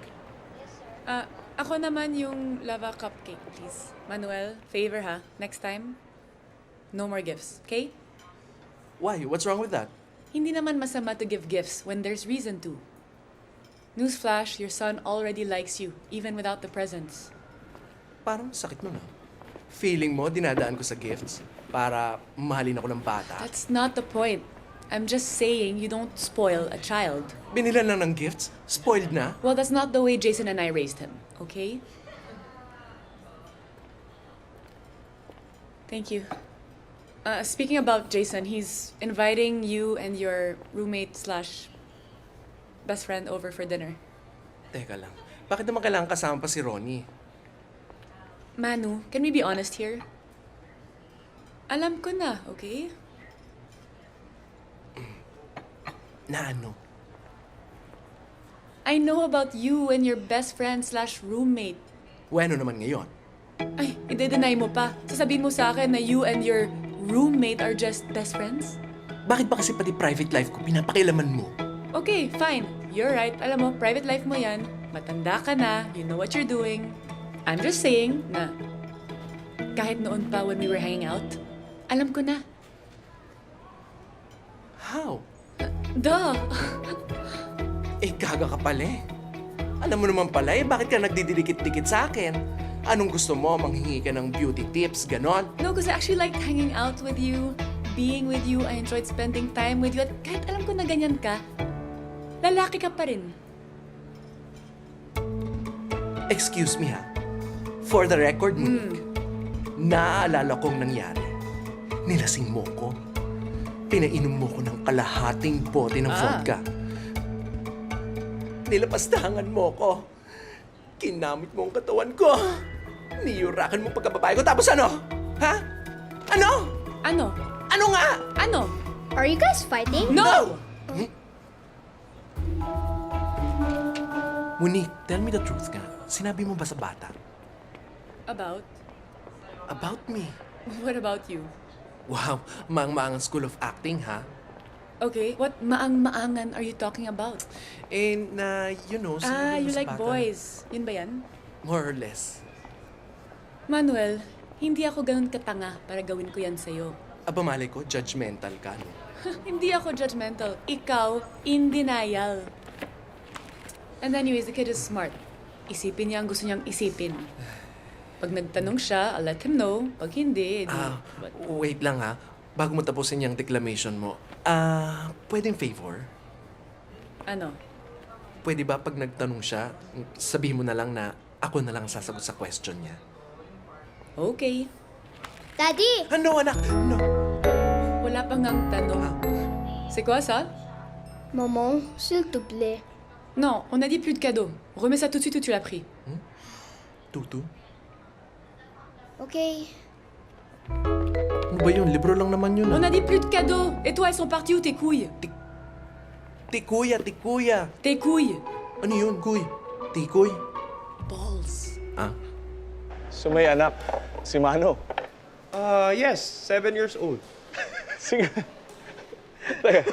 Ako naman yung lava cupcake, please. Manuel, favor ha. Next time, no more gifts, okay? Why? What's wrong with that? Hindi naman masama to give gifts when there's reason to. Newsflash, your son already likes you, even without the presents. Parang sakit nun, ah. Feeling mo, dinadaan ko sa gifts para mahalin ako ng bata. That's not the point. I'm just saying you don't spoil a child. Binilan lang ng gifts? Spoiled na? Well, that's not the way Jason and I raised him, okay? Thank you. Speaking about Jason, he's inviting you and your roommate slash best friend over for dinner. Teka lang. Bakit naman kailangan kasama pa si Ronnie? Manu, can we be honest here? Alam ko na, okay? Na ano? I know about you and your best friend slash roommate. Bueno naman ngayon. Ay, i-deny mo pa. Sasabihin mo sa akin na you and your roommate are just best friends? Bakit ba kasi pati private life ko pinapakialaman mo? Okay, fine. You're right. Alam mo, private life mo yan. Matanda ka na. You know what you're doing. I'm just saying na kahit noon pa when we were hanging out, alam ko na. How? Duh! Gaga ka pala eh. Alam mo naman pala eh, bakit ka nagdidikit-dikit sa akin? Anong gusto mo? Manghingi ka ng beauty tips, ganon? No, because I actually liked hanging out with you, being with you. I enjoyed spending time with you. At kahit alam ko na ganyan ka, lalaki ka pa rin. Excuse me ha. For the record, Monique, naaalala kong nangyari. Nilasing mo ko. Pinainom mo ko ng kalahating bote ng vodka. Nilapastangan mo ko. Kinamit mo ang katawan ko. Niyurakan mo pagkababae ko. Tapos ano? Ha? Ano? Ano? Ano nga? Ano? Are you guys fighting? No! Monique, tell me the truth nga. Sinabi mo ba sa bata? About? About me. What about you? Wow, maang-maang School of Acting, ha? Okay, what maang-maangan are you talking about? And you know, You mas like bata. boys. Yun ba yan? More or less. Manuel, hindi ako ganun katanga para gawin ko yan sa'yo. Aba, malay ko, judgmental ka, no? Hindi ako judgmental. Ikaw, in denial. And anyways, the kid is smart. Isipin niya ang gusto niyang isipin. Pag nagtanong siya, I'll let him know. Pag hindi, Wait lang ha. Bago mo tapusin yung declamation mo, pwedeng favor? Ano? Pwede ba pag nagtanong siya, sabihin mo na lang na ako na lang ang sasagot sa question niya? Okay. Daddy! Ano, anak? No. Wala pa ngang tanong. C'est quoi ça? Maman, s'il te plaît. Non, on a dit plus de cadeaux. Remets ça tout de suite ou tu l'as pris. Tutu? Okay. Ano ba yun? Libro lang naman yun. On a dit plus de cadeaux. Et toi, elles sont parties où tes couilles? Tikuya, tikuya. Tes couilles. Ano yun, kuy? Tikoy? Balls. So may anak, si Mano. Yes, 7 years old. Sige. Teka,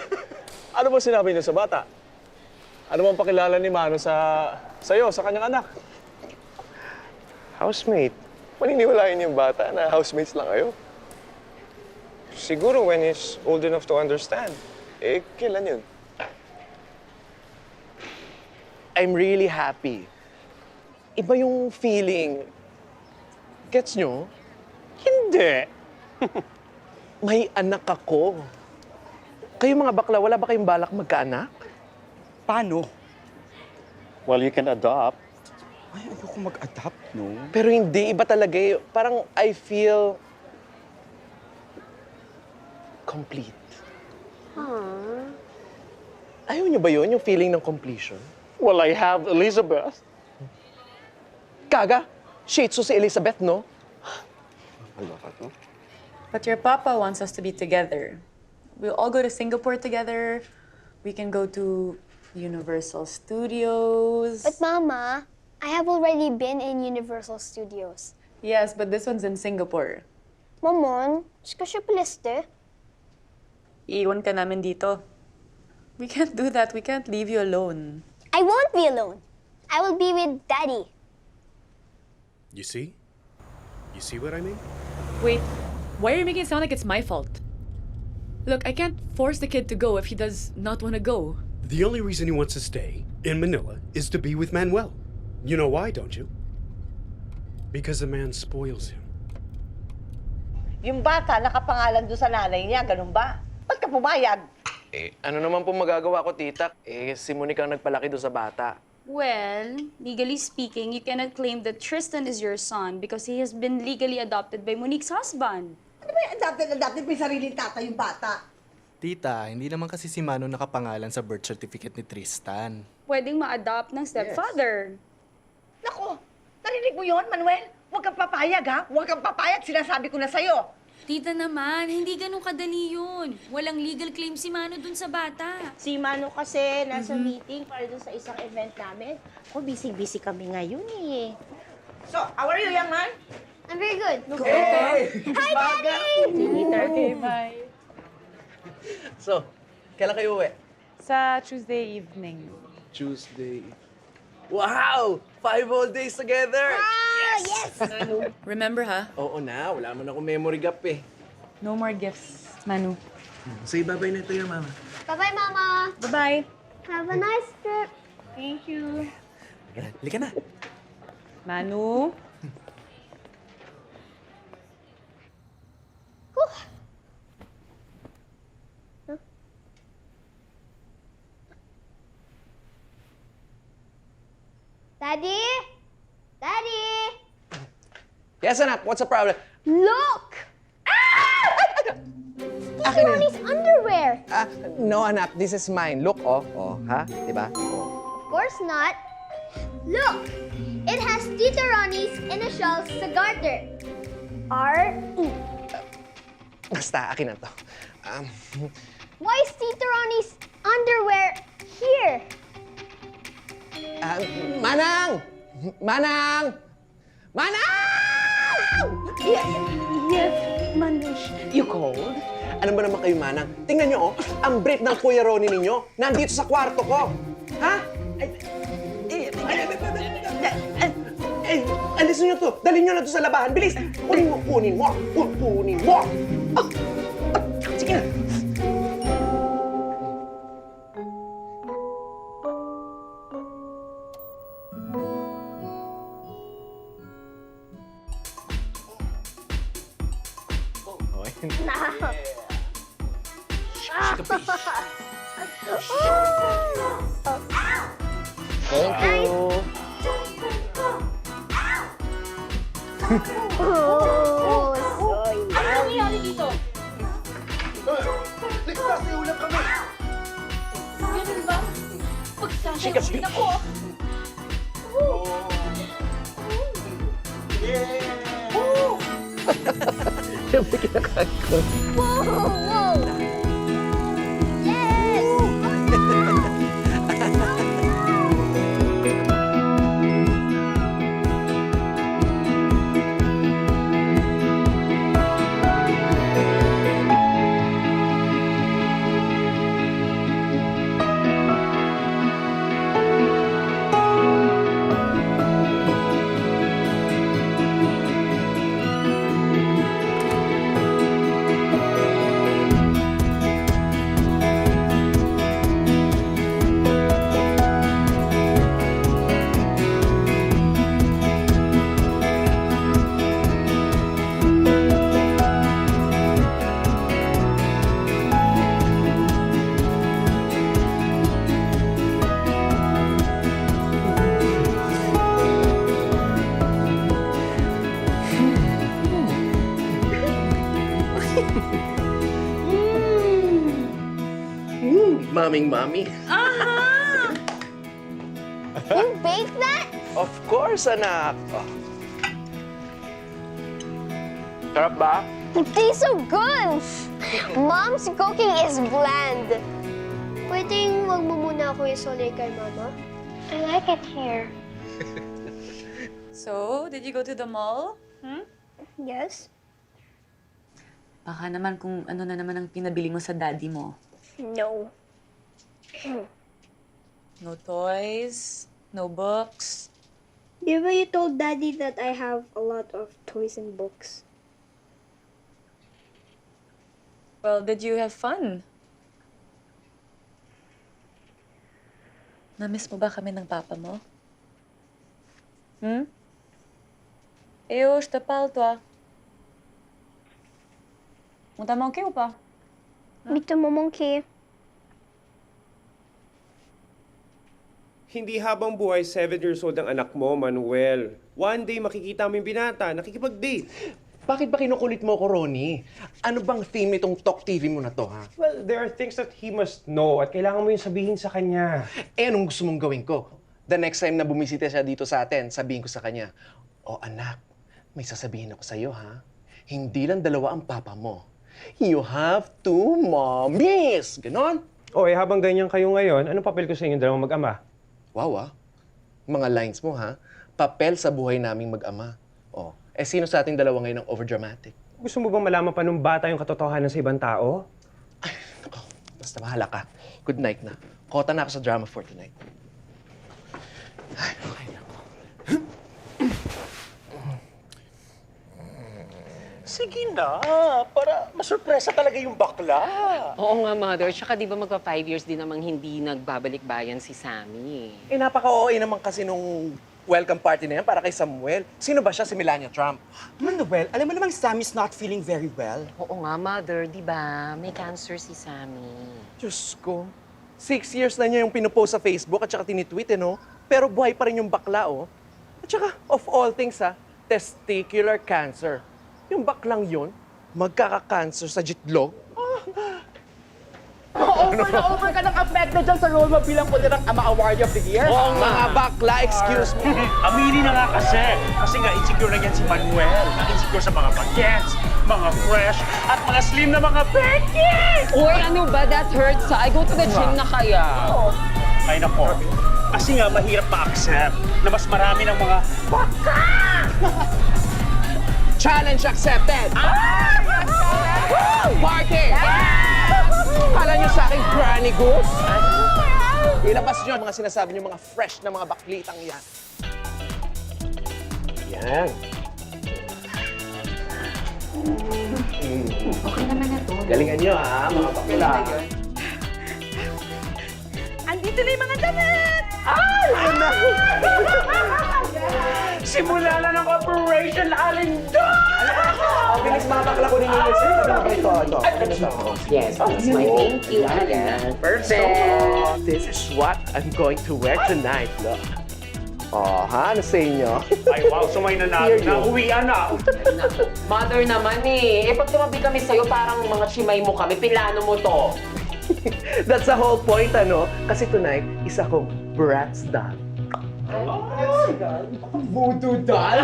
ano ba sinabi niyo sa bata? Ano bang pakilala ni Mano sa'yo, sa kanyang anak? Housemate. Maniniwalayan yung bata na housemates lang kayo. Siguro when he's old enough to understand. Eh, kailan yun? I'm really happy. Iba yung feeling. Gets nyo? Hindi. May anak ako. Kayo mga bakla, wala ba kayong balak magkaanak? Paano? Well, you can adopt. Ay, ayoko mag-adapt, no? Pero hindi, iba talaga eh. Parang I feel complete. Ayaw nyo ba yun, yung feeling ng completion? Well, I have Elizabeth. Kaga, Shih Tzu si Elizabeth, no? But your papa wants us to be together. We'll all go to Singapore together. We can go to Universal Studios. But Mama, I have already been in Universal Studios. Yes, but this one's in Singapore. Maman, ska siya paliste? Iiwan ka namin dito. We can't do that. We can't leave you alone. I won't be alone. I will be with Daddy. You see? You see what I mean? Wait, why are you making it sound like it's my fault? Look, I can't force the kid to go if he does not want to go. The only reason he wants to stay in Manila is to be with Manuel. You know why, don't you? Because the man spoils him. Yung bata nakapangalan doon sa nanay niya, ganun ba? Ba't ka pumayag? Eh, ano naman po magagawa ko, tita? Eh, si Monique ang nagpalaki doon sa bata. Well, legally speaking, you cannot claim that Tristan is your son because he has been legally adopted by Monique's husband. Ano ba yung adopted? May sariling tata yung bata. Tita, hindi naman kasi si Mano nakapangalan sa birth certificate ni Tristan. Pwedeng ma-adopt ng stepfather. Nako, narinig mo yon, Manuel? Huwag kang papayag, ha? Huwag kang papayag, sinasabi ko na sa'yo. Tita naman, hindi ganun kadali yun. Walang legal claim si Mano dun sa bata. Si Mano kasi nasa meeting para dun sa isang event namin. Ako, busy-busy kami ngayon eh. So, how are you, young man? I'm very good. Hey! Hi, Daddy! Okay, bye. So, kailan kayo uwi? Sa Tuesday evening. Tuesday. Wow! 5 whole days together! Yes! Remember, ha? Oo na, wala man ako memory gap eh. No more gifts, Manu. Say bye-bye na to your mama. Bye-bye, Mama. Bye-bye. Have a nice trip. Thank you. Halika na. Manu? Daddy? Daddy? Yes, anak. What's the problem? Look! Akin na. Ronnie's underwear. No, anak. This is mine. Look, oh. Oh, ha? Diba? Oh. Of course not. Look! It has Tita Ronnie's initials sa garter. R.E. Basta, akin na to. Why is Tita Ronnie's underwear here? Manang! Manang! Manang! Yes, Manish. You called? Ano ba naman kayo, Manang? Tingnan nyo, oh. Ang brief ng Kuya Ronnie ninyo, nandito sa kwarto ko. Ha? Alisin nyo to. Dalhin nyo na to sa labahan. Bilis! Kunin mo! Kunin mo! Sige na. Thank you. Oh, Ano nangyayari dito? Nagkasiulan kami! Ganun ba? Pagkakasya ako. Siyempre kinakain ko. Whoa! Yes! Maming mami. You baked that? Of course, anak. Oh. Sarap ba? It tastes so good! Mom's cooking is bland. Pwedeng wag mo muna ako isolate kay Mama? I like it here. So, did you go to the mall? Yes? Baka naman kung ano na naman ang pinabili mo sa daddy mo. No. No toys, no books. Di ba you told Daddy that I have a lot of toys and books? Well, did you have fun? Namiss mo ba kami ng papa mo? Eu что пал-то? Muda manqué ou pas? Mito mo monkey. Hindi habang buhay 7 years old ang anak mo, Manuel. One day makikita mo yung binata, nakikipag-date. Bakit ba kinukulit mo ko, Ronnie? Ano bang theme nitong Talk TV mo na to, ha? Well, there are things that he must know at kailangan mo yung sabihin sa kanya. Eh, anong gusto mong gawin ko? The next time na bumisita siya dito sa atin, sabihin ko sa kanya, "Oh, anak, may sasabihin ako sa'yo, ha? Hindi lang dalawa ang papa mo. You have two mommies!" Ganon? O, habang ganyan kayo ngayon, anong papel ko sa inyong dalawang mag-ama? Wow, ah. Mga lines mo, ha? Papel sa buhay naming mag-ama. Oh, sino sa ating dalawa ngayon ang overdramatic? Gusto mo bang malaman pa nung bata yung katotohanan sa ibang tao? Basta bahala ka. Good night na. Kota na ako sa drama for tonight. Ay, okay na ako. Sige na, para masurpresa talaga yung bakla. Oo nga, Mother. Tsaka di ba magpa 5 years din namang hindi nagbabalik bayan si Sammy? Eh, napaka-OA naman kasi nung welcome party na yan para kay Samuel. Sino ba siya? Si Melania Trump. Manuel, alam mo namang Sammy's not feeling very well. Oo nga, Mother. Di ba? May cancer si Sammy. Diyos ko. 6 years na niya yung pinupost sa Facebook at saka tinitweet, no? Pero buhay pa rin yung bakla, oh. At saka, of all things, testicular cancer. Yung baklang yon, magkaka-cancer sa jitlog. Over na over ka ng apekto dyan sa role mo bilang kulirang Ama Award of the Year. Oo, mga bakla, excuse me. Aminin na nga kasi. Kasi nga, insecure na yan si Manuel. Na-insecure sa mga bagets, mga fresh, at mga slim na mga Becky! Uy, ano ba? That hurts, ha? I go to the gym na kaya. Ay nako. Kasi nga, mahirap ma-accept na mas marami ng mga baka! Challenge accepted! ni Goose? Ilabas nyo ang mga sinasabi nyo, mga fresh na mga baklitang yan. Yan. Okay naman na to. Galingan nyo, ha, mga bakla. Andito na yung mga damit! Ayan na! Simula na ng Operation Alindon! Ang bilis mga bakla ko ninyo. Ano ba ito? Yes, that's my thank you. Ayan. Perfect. This is what I'm going to wear tonight, look. Oh, ha? Ano sa inyo? Ay, wow, sumay na natin na. Uwian na. Mother naman eh. Pag tumabi kami sa'yo, parang mga chimay mo kami. Pilano mo to. That's the whole point, ano? Kasi tonight, isa kong Bratz doll. Voodoo doll?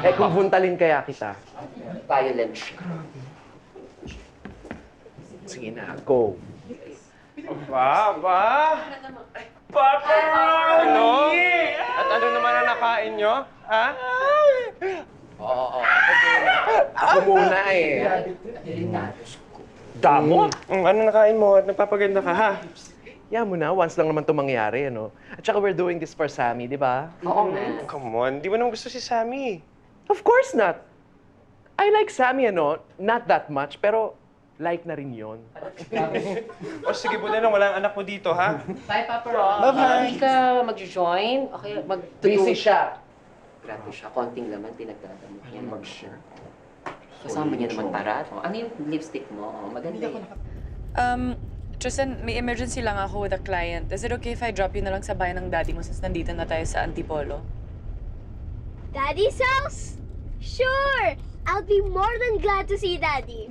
Eh, kung buntalin kaya kita. Violent siya. Sige na, go. Papa! Papa! Ano? At ano naman ang nakain nyo? Ha? Oo. Ako muna eh. Damo? Ano nakain mo at nagpapaganda ka, ha? Yeah mo na, once lang naman ito mangyari, ano? At saka we're doing this for Sammy, di ba? Oo nga. Come on, di mo naman gusto si Sammy. Of course not. I like Sammy, ano? Not that much, pero like na rin yon. O sige, buti na walang anak mo dito, ha? Bye, Papa Rob. Hindi ka mag-join? Okay, Busy siya. Grabe siya. Konting laman, pinagdadamot niya. Mag-share. Kasama niya naman para. Ano yung lipstick mo? Oh, maganda yun. Tristan, may emergency lang ako with a client. Is it okay if I drop you na lang sa bahay ng daddy mo since nandito na tayo sa Antipolo? Daddy's house? Sure! I'll be more than glad to see Daddy.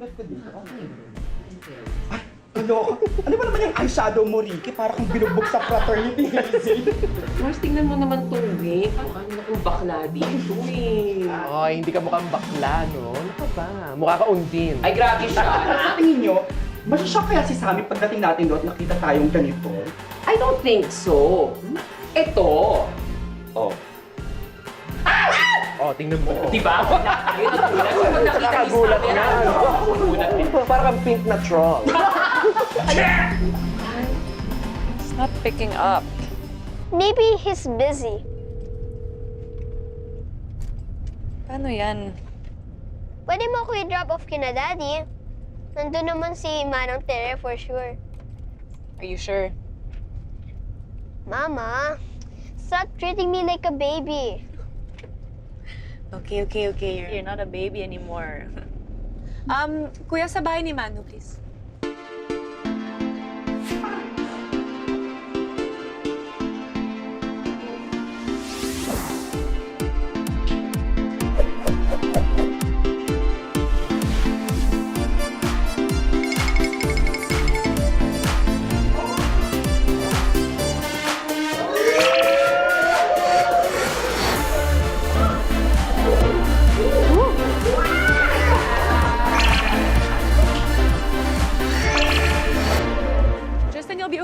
Ano ba naman yung eyeshadow mo, Ricky? Para kang binugbog sa fraternity. Mars, tingnan mo naman to, eh. Parang ano kung bakla dito, eh. Ay, hindi ka mukhang bakla, no? Ano ka ba? Mukha ka undin. Ay, grabe siya. Sa tingin nyo, masashock kaya si Sammy pagdating natin doon at nakita tayong ganito? I don't think so. Ito. Oh. Oh, tingnan mo. Diba? Nakakagulat nga. Parang kang pink na troll. It's not picking up. Maybe he's busy. Paano yan? Pwede mo ako i-drop off kina Daddy. Nandun naman si Manong Tere for sure. Are you sure? Mama, stop treating me like a baby. Okay. You're not a baby anymore. Kuya, sa bahay ni Manu, please.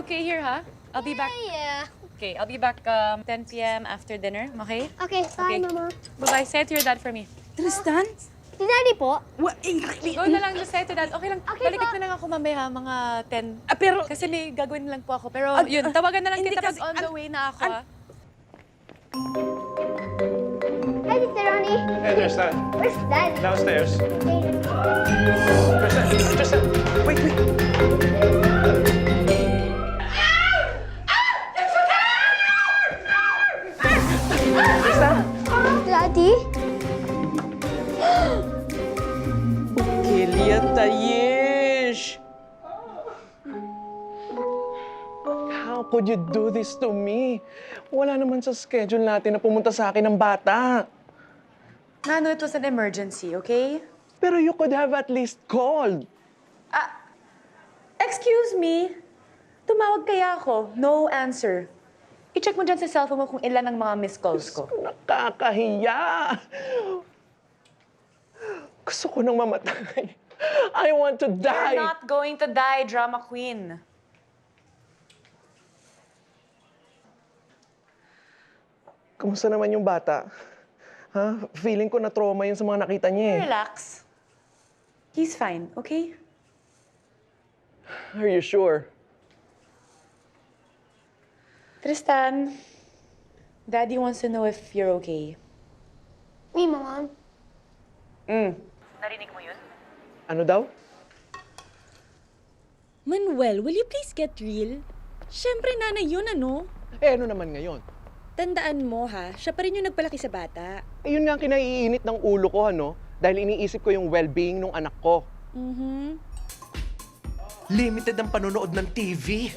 Okay here, huh? I'll be back. Yeah. Okay, I'll be back 10 p.m. after dinner, okay? Okay, bye, Mama. Bye-bye. Say it to your dad for me. Tristan? Si Daddy po? Go na lang, just say it to dad. Okay lang, balikat na lang ako mamaya, mga 10. Pero... Kasi may gagawin lang po ako. Pero yun, tawagan na lang kita pag on the way na ako, ha? Hi, Tita Ronnie. Hey, Tristan. Where's Dad? Downstairs. Okay. Tristan, wait. Daddy? Kilya Tayish! How could you do this to me? Wala naman sa schedule natin na pumunta sa akin ng bata. Nano, it was an emergency, okay? Pero you could have at least called. Excuse me? Tumawag kaya ako? No answer. I-check mo dyan sa cellphone mo kung ilan ang mga missed calls ko. Nakakahiya! Gusto ko nang mamatay. I want to die! You're not going to die, drama queen. Kamusta naman yung bata? Ha? Feeling ko na trauma yun sa mga nakita niya eh. Relax. He's fine, okay? Are you sure? Tristan, Daddy wants to know if you're okay. Me, Mom. Narinig mo yun? Ano daw? Manuel, will you please get real? Siyempre, nanay yun, ano? Eh, ano naman ngayon? Tandaan mo, ha? Siya pa rin yung nagpalaki sa bata. Ayun nga ang kinaiinit ng ulo ko, ano? Dahil iniisip ko yung well-being ng anak ko. Limited ang panonood ng TV.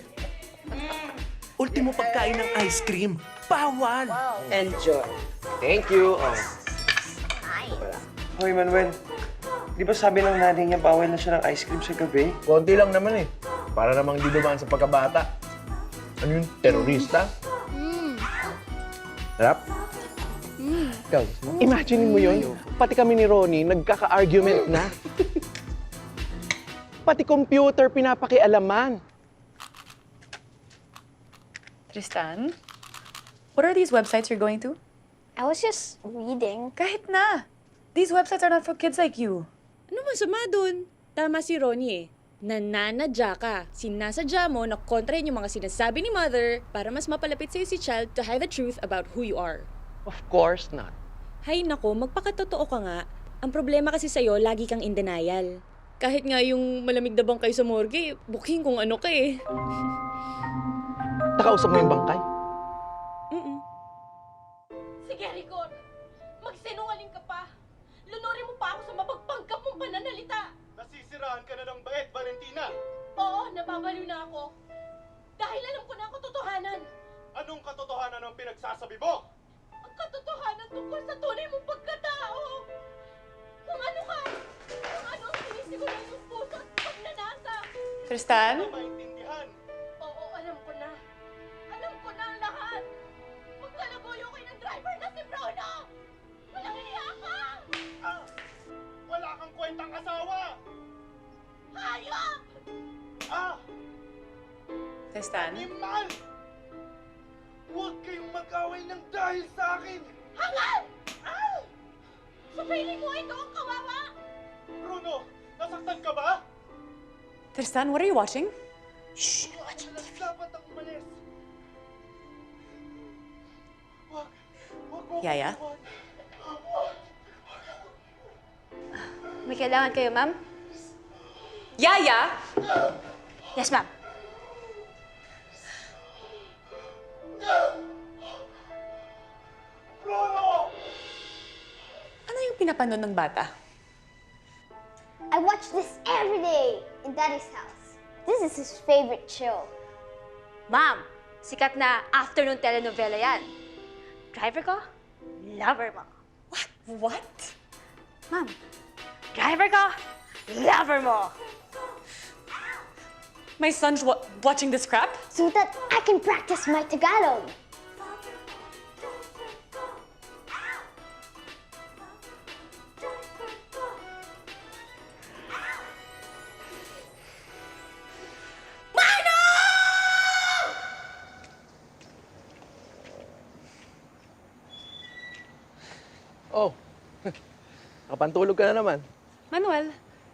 Ultimo pagkain ng ice cream. Bawal! Enjoy. Thank you. Hoy, Manuel. Di ba sabi ng nanay niya bawal na siya ng ice cream sa gabi? Konti lang naman eh. Para namang di dumaan sa pagkabata. Ano yun? Terorista? Sarap? Ikaw, gusto mo? Imagine mo yun. Pati kami ni Ronnie, nagkaka-argument na. Pati computer pinapakialaman. Tristan, what are these websites you're going to? I was just reading. Kahit na. These websites are not for kids like you. Ano masama dun? Tama si Ronnie eh. Nananadya ka. Sinasadya mo na kontrahin yung mga sinasabi ni Mother para mas mapalapit sa'yo si Child to hide the truth about who you are. Of course not. Hay nako, magpakatotoo ka nga. Ang problema kasi sa'yo, lagi kang in denial. Kahit nga yung malamig na bangkay sa morgue, booking kung ano ka eh. Nakausap mo yung bangkay? Sige, Rigor. Magsinungaling ka pa. Lunurin mo pa ako sa mapagpanggap mong pananalita. Nasisiraan ka na ng bait, Valentina. Oo, nababaliw na ako. Dahil alam ko na ang katotohanan. Anong katotohanan ang pinagsasabi mo? Ang katotohanan tungkol sa tunay mong pagkatao. Kung ano ka. Kung ano ang sinisigulan yung puso at pagnanasa. Tristan? Maintindihan. Oo, alam ko na. Alam ko na ang lahat. Magkalaboyo kayo ng driver na si Bruno. Walang hiya ka. Wala kang kwentang asawa. Hayop! Tristan? Animal! Huwag kayong mag-away ng dahil sa akin! Hangal! Sa feeling mo ito ang kawawa? Bruno, nasaktan ka ba? Tristan, what are you watching? Shh! Dapat ang umalis. Huwag mo Yaya? May kailangan kayo, ma'am? Yaya! Yes, ma'am. Ano yung pinapanood ng bata? I watch this every day in Daddy's house. This is his favorite show. Ma'am, sikat na afternoon telenovela yan. Driver ko, lover mo. What? Ma'am, driver ko, lover mo. My son's watching this crap? So that I can practice my Tagalog. Oh, nakapantulog ka na naman. Manuel,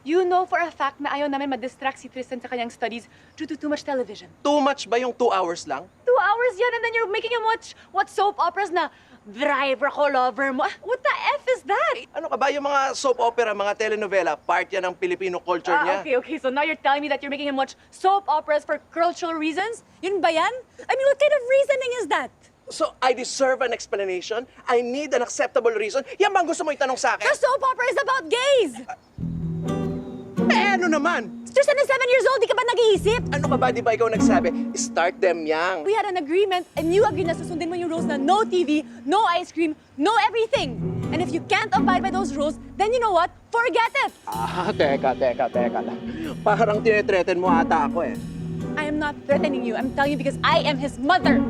you know for a fact na ayaw namin ma-distract si Tristan sa kanyang studies due to too much television. Too much ba yung 2 hours lang? 2 hours yan and then you're making him watch what soap operas na driver ko, lover mo. What the F is that? Ano ka ba? Yung mga soap opera, mga telenovela, part yan ng Filipino culture niya. Okay. So now you're telling me that you're making him watch soap operas for cultural reasons? Yun ba yan? I mean, what kind of reasoning is that? So, I deserve an explanation? I need an acceptable reason? Yan ba ang gusto mo itanong sa akin? The soap opera is about gays! Eh, ano naman? Tristan is 7 years old, di ka ba nag-iisip? Ano ka ba? Di ba ikaw nagsabi? Start them young. We had an agreement and you agreed na susundin mo yung rules na no TV, no ice cream, no everything. And if you can't abide by those rules, then you know what? Forget it! Teka. Parang tinetreten mo ata ako eh. I am not threatening you. I'm telling you because I am his mother.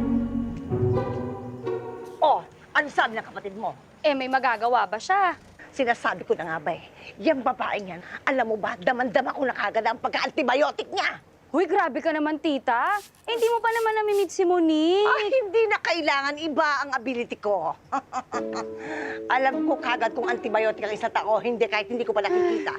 Oh, ano sabi ng kapatid mo? Eh, may magagawa ba siya? Sinasabi ko na nga ba eh, yung babaeng yan, alam mo ba, daman-dama ko na kagad ang pagka-antibiotic niya. Uy, grabe ka naman, tita. Eh, hindi mo pa naman namimit si Monique. Ay, hindi na kailangan iba ang ability ko. Alam ko kagad kung antibiotic ang isa tao, hindi kahit hindi ko pa nakikita.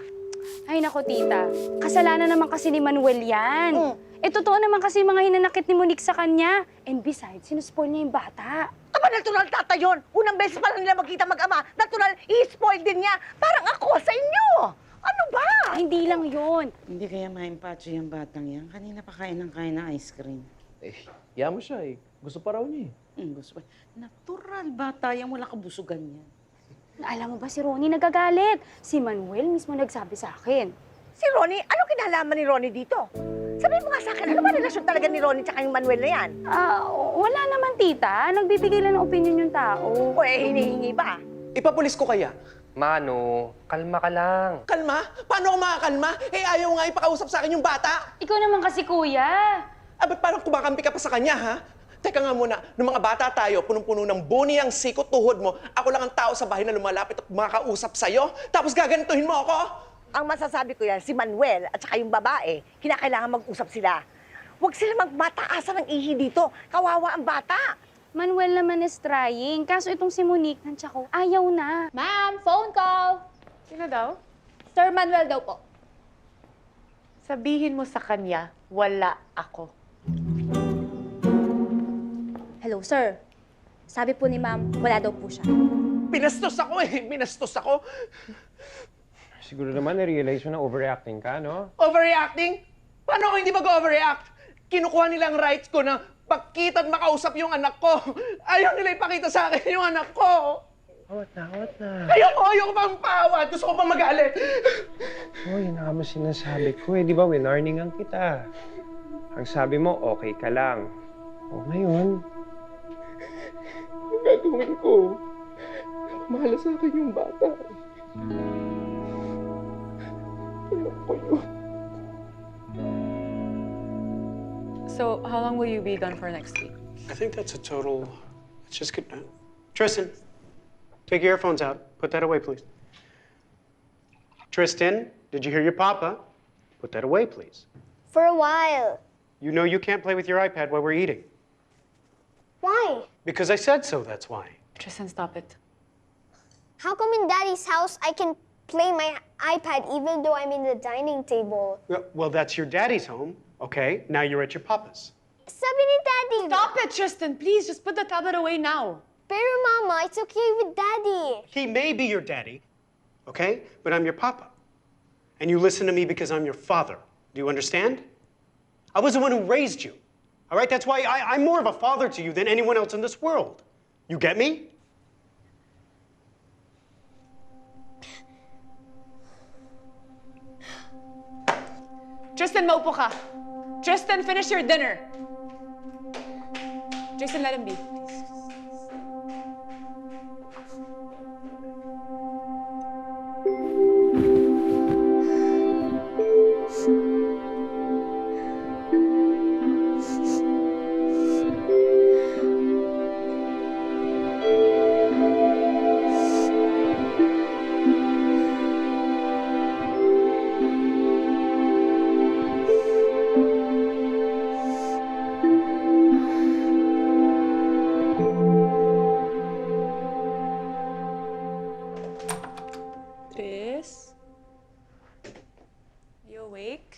Ay nako tita, kasalanan naman kasi ni Manuel yan. Eh totoo naman kasi yung mga hinanakit ni Monique sa kanya. And besides, sinuspoil niya yung bata. Aba, natural tata yun. Unang beses pa lang nila magkita mag-ama. Natural, i-spoil din niya. Parang ako sa inyo. Ano ba? Hindi lang yun. Hindi kaya maimpacho yung batang yan. Kanina pa kain ng ice cream. Eh, hiya mo siya eh. Gusto pa raw niya eh. Gusto. Natural bata yan. Wala kabusugan yan. Alam mo ba si Ronnie nagagalit? Si Manuel mismo nagsabi sa akin. Si Ronnie? Ano kinalaman ni Ronnie dito? Sabihin mo nga sa akin, ano ba relasyon talaga ni Ronnie tsaka yung Manuel na yan? Wala naman tita. Nagbibigay lang ng opinion yung tao. O eh, hinihingi ba? Ipapulis ko kaya? Mano, kalma ka lang. Kalma? Paano ako makakalma? Eh, ayaw nga ipakausap sa akin yung bata. Ikaw naman kasi kuya. Ba't parang kumakampi ka pa sa kanya, ha? Teka nga muna, nung mga bata tayo, punong-puno ng buni ang sikot tuhod mo, ako lang ang tao sa bahay na lumalapit at makausap sa'yo, tapos gaganituhin mo ako? Ang masasabi ko yan, si Manuel at saka yung babae, kinakailangan mag-usap sila. Huwag sila magmataasan ng ihi dito. Kawawa ang bata. Manuel naman is trying. Kaso itong si Monique, nantsako, ayaw na. Ma'am, phone call! Sino daw? Sir Manuel daw po. Sabihin mo sa kanya, wala ako. Hello, sir. Sabi po ni ma'am, wala daw po siya. Binastos ako eh, binastos ako. Siguro naman na-realize mo na overreacting ka, no? Overreacting? Paano ako hindi mag-overreact? Kinukuha nilang rights ko na pagkita at makausap yung anak ko. Ayaw nila ipakita sa akin yung anak ko. Awat na. Ayoko pang pawat. Gusto ko pang magalit. Yun nga mo sinasabi ko eh. Di ba, winarningan kita. Ang sabi mo, okay ka lang. O ngayon, Ang gagawin ko? Mahal sa akin yung bata. Ayoko yun. So, how long will you be gone for next week? I think that's a total. Let's just get. Tristan, take your earphones out. Put that away, please. Tristan, did you hear your papa? Put that away, please. For a while. You know you can't play with your iPad while we're eating. Why? Because I said so, that's why. Tristan, stop it. How come in Daddy's house I can play my iPad even though I'm in the dining table? Well, that's your daddy's home, okay? Now you're at your papa's. Sabi ni Daddy. Stop it, Tristan. Please, just put the tablet away now. Pero Mama, it's okay with Daddy. He may be your daddy, okay? But I'm your papa. And you listen to me because I'm your father. Do you understand? I was the one who raised you. All right? That's why I'm more of a father to you than anyone else in this world. You get me? Tristan, maupo ka. Tristan, finish your dinner. Jason, let him be. Tris? You awake?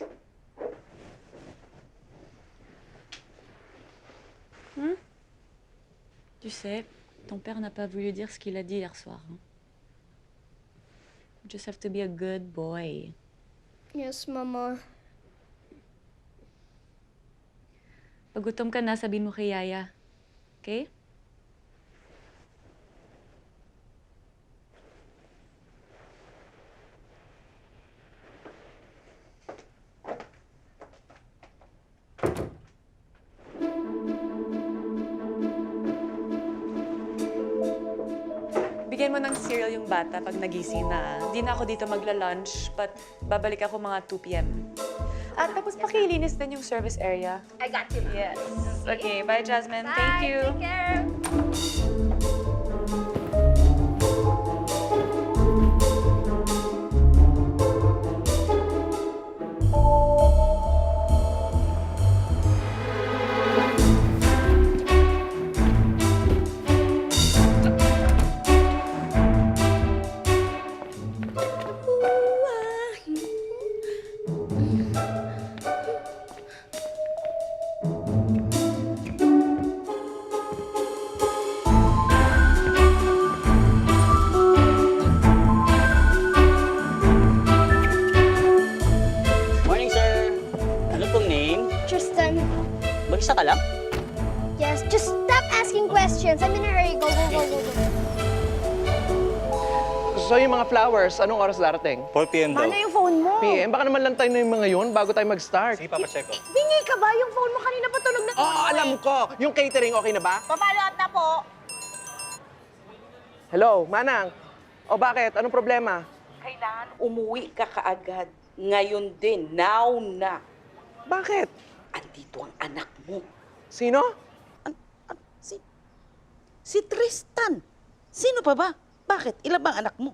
Tu sais, ton père n'a pas voulu dire ce qu'il a dit hier soir. Hein? You just have to be a good boy. Yes, Mama. Pag gutom ka na, sabihin mo kay Yaya. Okay? Bigyan mo ng cereal yung bata pag nagising na. Hindi na ako dito magla-lunch, but babalik ako mga 2 p.m. At tapos pakilinis din yung service area. I got you. Yes. Okay, bye Jasmine. Thank you. Take care. Morning, sir. Ano pong name? Tristan. Mag-isa ka lang? Yes, just stop asking questions. I'm in a hurry. Go, go, go, go, go. So yung mga flowers, anong oras darating? 4 p.m. daw. Mana yung phone mo? PM, baka naman lang tayo na yung mga yun bago tayo mag-start. Sige, papacheck ko. Bingi ka ba? Yung phone mo kanina pa tulog na. Oo, alam ko. Yung catering, okay na ba? Papalo up na po. Hello, Manang. O bakit? Anong problema? Kailangan umuwi ka kaagad. Ngayon din, now na. Bakit? Andito ang anak mo. Sino? Si Tristan. Sino pa ba? Bakit? Ilan bang anak mo?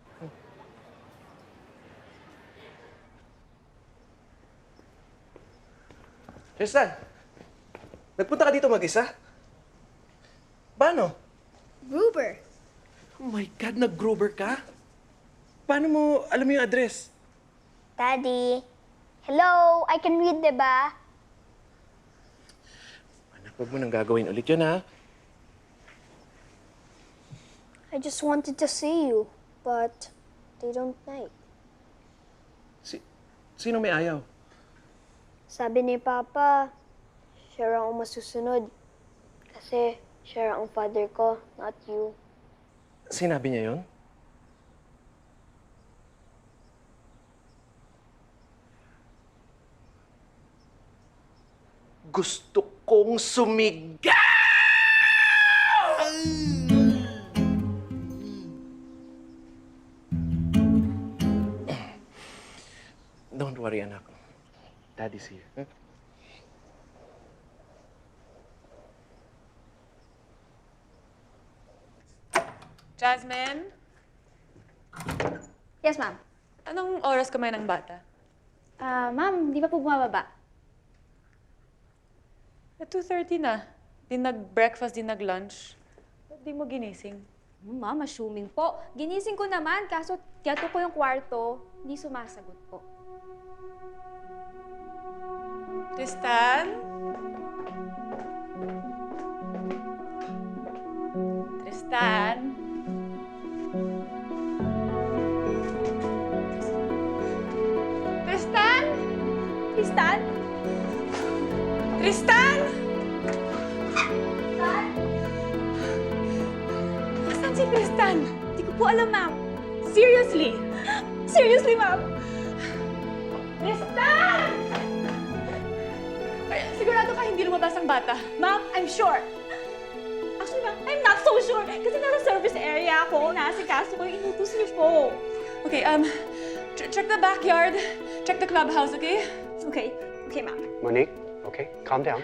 Tristan, nagpunta ka dito mag-isa? Paano? Gruber. Oh my God, nag-Grover ka? Paano mo alam yung address? Daddy. Hello, I can read, diba? Anak, huwag mo nang gagawin ulit yun, ha? I just wanted to see you, but they don't like. Sino may ayaw? Sabi ni Papa, siya raw ang masusunod. Kasi siya raw ang father ko, not you. Sinabi niya yun? Gusto kong sumigaw! Don't worry, anak. Daddy's here. Huh? Jasmine? Yes, ma'am. Anong oras kumain ng bata? Ma'am, di pa po bumababa? At 2:30 na. Di nag-breakfast, di nag-lunch. Ba't di mo ginising? Ma'am, assuming po. Ginising ko naman, kaso tiyato ko yung kwarto, hindi sumasagot po. Tristan? Tristan? Tristan? Tristan? Tristan? Nasaan si Tristan? Hindi ko po alam, ma'am. Seriously? Seriously, ma'am? Tristan! Sigurado ka hindi lumabas ang bata? Ma'am, I'm sure. Actually, ma'am, I'm not so sure. Kasi nasa service area ako. Naasikaso ko yung inutos niyo po. Okay, check the backyard. Check the clubhouse, okay? Okay. Okay, ma'am. Monique, okay, calm down.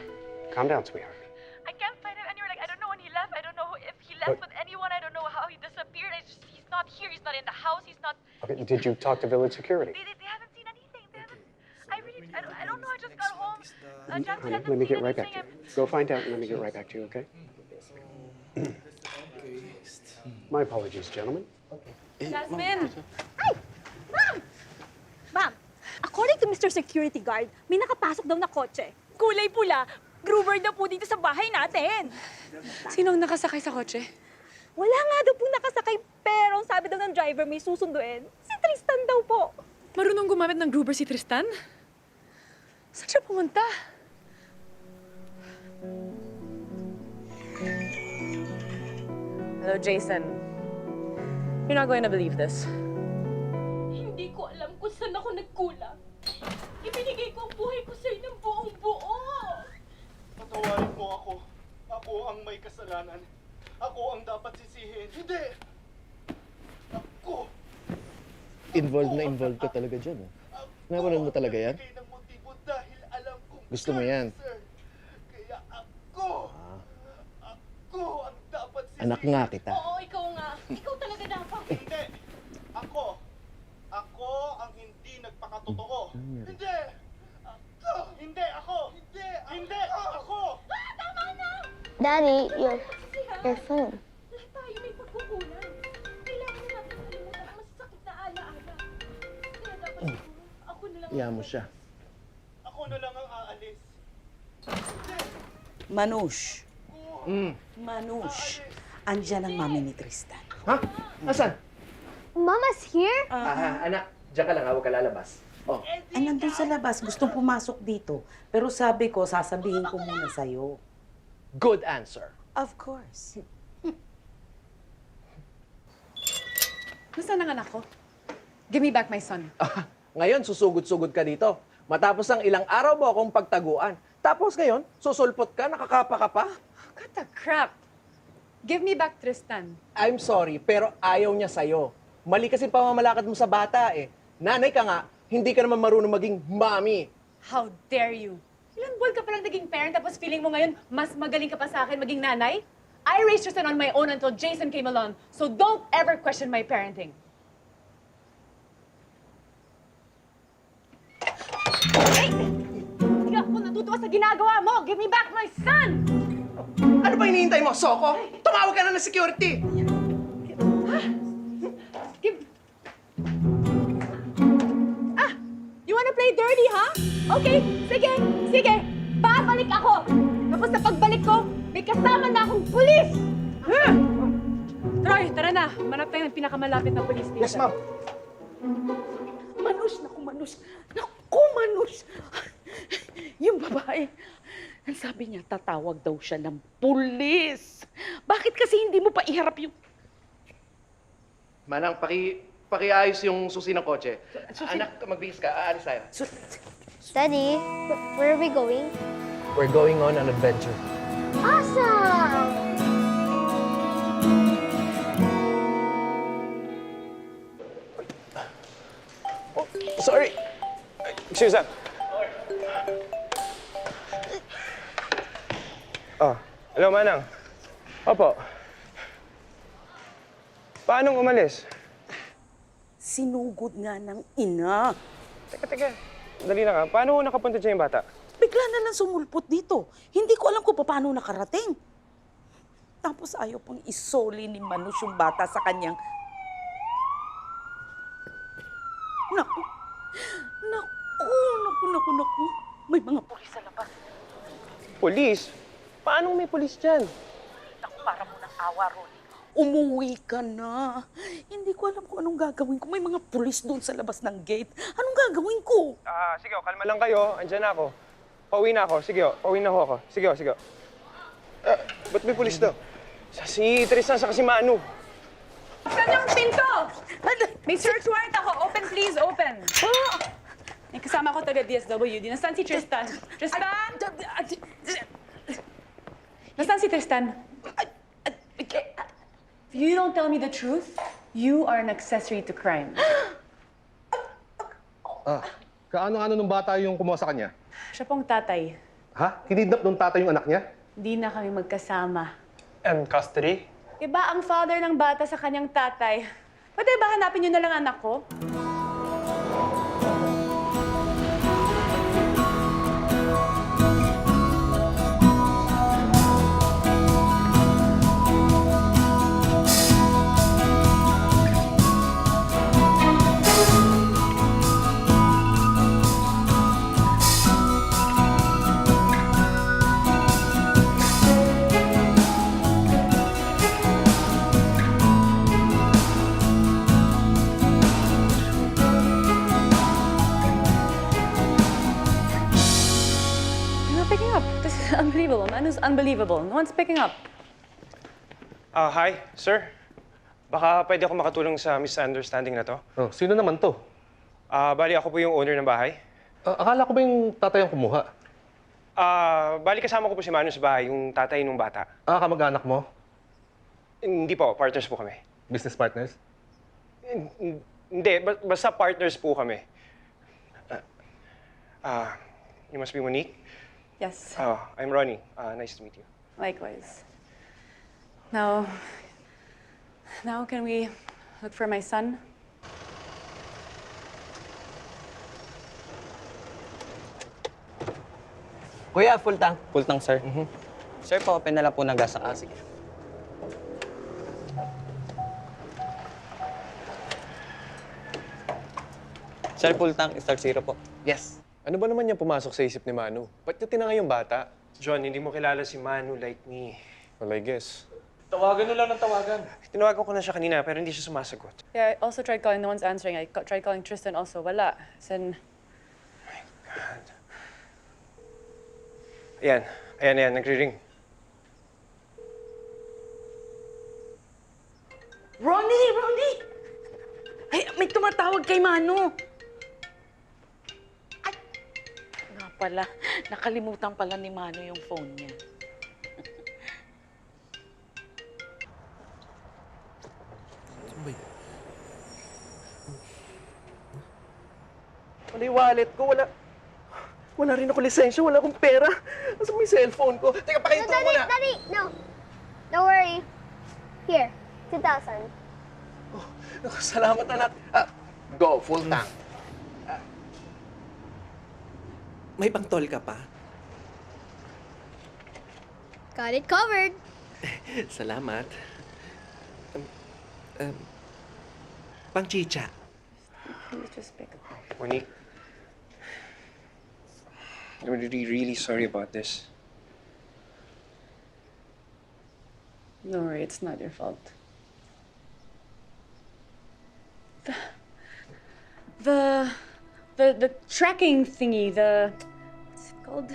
Calm down, sweetheart. I can't find him anywhere. Like, I don't know when he left. I don't know if he left with anyone. I don't know how he disappeared. He's not here. He's not in the house. He's not... Okay, did you talk to village security? They haven't seen anything. They haven't... I don't know. I just got home. Jasmine hasn't Let me seen get right back to anything. you. Go find out and let me get right back to you, okay? My apologies, gentlemen. Jasmine! Ay! Ma'am! Ma'am, according to Mr. Security Guard, may nakapasok daw na kotse. Kulay pula. Gruber daw po dito sa bahay natin. Sinong nakasakay sa kotse? Wala nga daw po nakasakay, pero ang sabi daw ng driver may susunduin. Si Tristan daw po. Marunong gumamit ng Gruber si Tristan? Saan siya pumunta? Hello, Jason. You're not going to believe this. Hindi ko alam kung saan ako nagkulang. Ibinigay ko ang buhay ko sa'yo ng buong buo. Patawarin mo ako. Ako ang may kasalanan. Ako ang dapat sisihin. Hindi! Ako! Involved ka talaga dyan. Nawalan mo talaga yan? Ng motibo dahil alam kong Gusto mo yan? sir. Kaya ako! Ako ang dapat sisihin. Anak nga kita. Oo, ikaw nga. Ikaw talaga dapat. Hindi! Ako! Ako ang hindi nagpakatotoo. Hindi! Ako! Hindi! Ako! Hindi! Hindi! Ako! Tama na! Daddy, your phone. Lahat tayo may pagkukulang. Kailangan na natin kalimutan ang masasakit na alaala. Kaya dapat siguro, ako na lang. Iyan mo siya. Manush. Manush. Andyan ang mami ni Tristan. Ha? Asan? Mama's here? Anak, diyan ka lang ha, huwag ka lalabas. Oh. Ay, nandun sa labas. Gustong pumasok dito. Pero sabi ko, sasabihin ko muna sa'yo. Good answer. Of course. Nasaan ang anak ko? Give me back my son. Ngayon, susugod-sugod ka dito. Matapos ang ilang araw mo akong pagtaguan. Tapos ngayon, susulpot ka, nakakapa ka pa. What the crap? Give me back Tristan. I'm sorry, pero ayaw niya sa'yo. Mali kasi pamamalakad mo sa bata eh. Nanay ka nga, hindi ka naman marunong maging mommy. How dare you? Ilang buwan ka palang naging parent tapos feeling mo ngayon mas magaling ka pa sa akin maging nanay? I raised Tristan on my own until Jason came along. So don't ever question my parenting. Hey! Hindi ako natutuwa sa ginagawa mo! Give me back my son! Ano ba hinihintay mo, Soko? Tumawag ka na ng security! You wanna play dirty, ha? Okay, sige, sige. Babalik ako. Tapos sa pagbalik ko, may kasama na akong pulis. Troy, tara na. Manap tayo ng pinakamalapit na police station. Yes, ma'am. Manush, naku, Manush. Naku, Manush. Yung babae, ang sabi niya, tatawag daw siya ng pulis. Bakit kasi hindi mo pa iharap yung... Manang, pakiayos yung susi ng kotse. Anak, magbihis ka. Aalis tayo. Daddy, where are we going? We're going on an adventure. Awesome! Sorry. Excuse me. Oh, hello, Manang. Opo. Paanong umalis? Sinugod nga ng ina. Teka. Dali na ka. Paano nakapunta dyan yung bata? Bigla na lang sumulpot dito. Hindi ko alam kung paano nakarating. Tapos ayaw pang isoli ni Manush yung bata sa kanyang... Naku! May mga pulis sa labas. Pulis? Paanong may pulis dyan? Naku, para mo ng awa, Ronnie. Umuwi ka na. Hindi ko alam kung anong gagawin ko. May mga pulis doon sa labas ng gate. Anong gagawin ko? Sige, kalma lang kayo. Andyan na ako. Pauwi na ako. Sige, pauwi na ako. Sige. Ba't may pulis daw? Si Tristan sa kasi Manu. Saan yung pinto? May search warrant ako. Open, please, open. May kasama ko taga DSWD. Nasaan si Tristan? Tristan? Nasaan si Tristan? If you don't tell me the truth, you are an accessory to crime. Kaano-ano nung bata yung kumuha sa kanya? Siya pong tatay. Ha? Kinidnap nung tatay yung anak niya? Hindi na kami magkasama. And custody? Iba ang father ng bata sa kanyang tatay. Pwede ba hanapin niyo na lang anak ko? Picking up. This is unbelievable. Manu's unbelievable. No one's picking up. Hi, sir. Baka pwede ako makatulong sa misunderstanding na to. Oh, sino naman to? Bali, ako po yung owner ng bahay. Akala ko ba yung tatay ang kumuha? Bali, kasama ko po si Manu sa bahay, yung tatay nung bata. Kamag-anak mo? Hindi po, partners po kami. Business partners? Hindi, basta partners po kami. You must be Monique? Yes. I'm Ronnie. Nice to meet you. Likewise. Now can we look for my son? Kuya, full tank. Full tank, sir. Sir, pa-open na lang po ng gas. Sige. Sir, full tank, start zero po. Yes. Ano ba naman yung pumasok sa isip ni Manu? Ba't niya tinangay yung bata? John, hindi mo kilala si Manu like me. Well, I guess. Tawagan nyo lang ng tawagan. Tinawagan ko na siya kanina pero hindi siya sumasagot. Yeah, I also tried calling, no one's answering. I tried calling Tristan also, wala. Then, Ayan, nagre-ring. Ronnie! Ay, may tumatawag kay Manu. Ay, nga pala, nakalimutan pala ni Manu yung phone niya. Wala yung wallet ko, wala rin ako lisensya, wala akong pera. Nasa may cellphone ko. Teka, pakinto mo na. Daddy, no. Don't worry. Here, 2,000. Naku, salamat anak. Go, full tank. May pangtol ka pa? Got it covered. Salamat. Pang chicha. just pick up. Monique, I'm really sorry about this. Don't worry, it's not your fault. The tracking thingy, what's it called?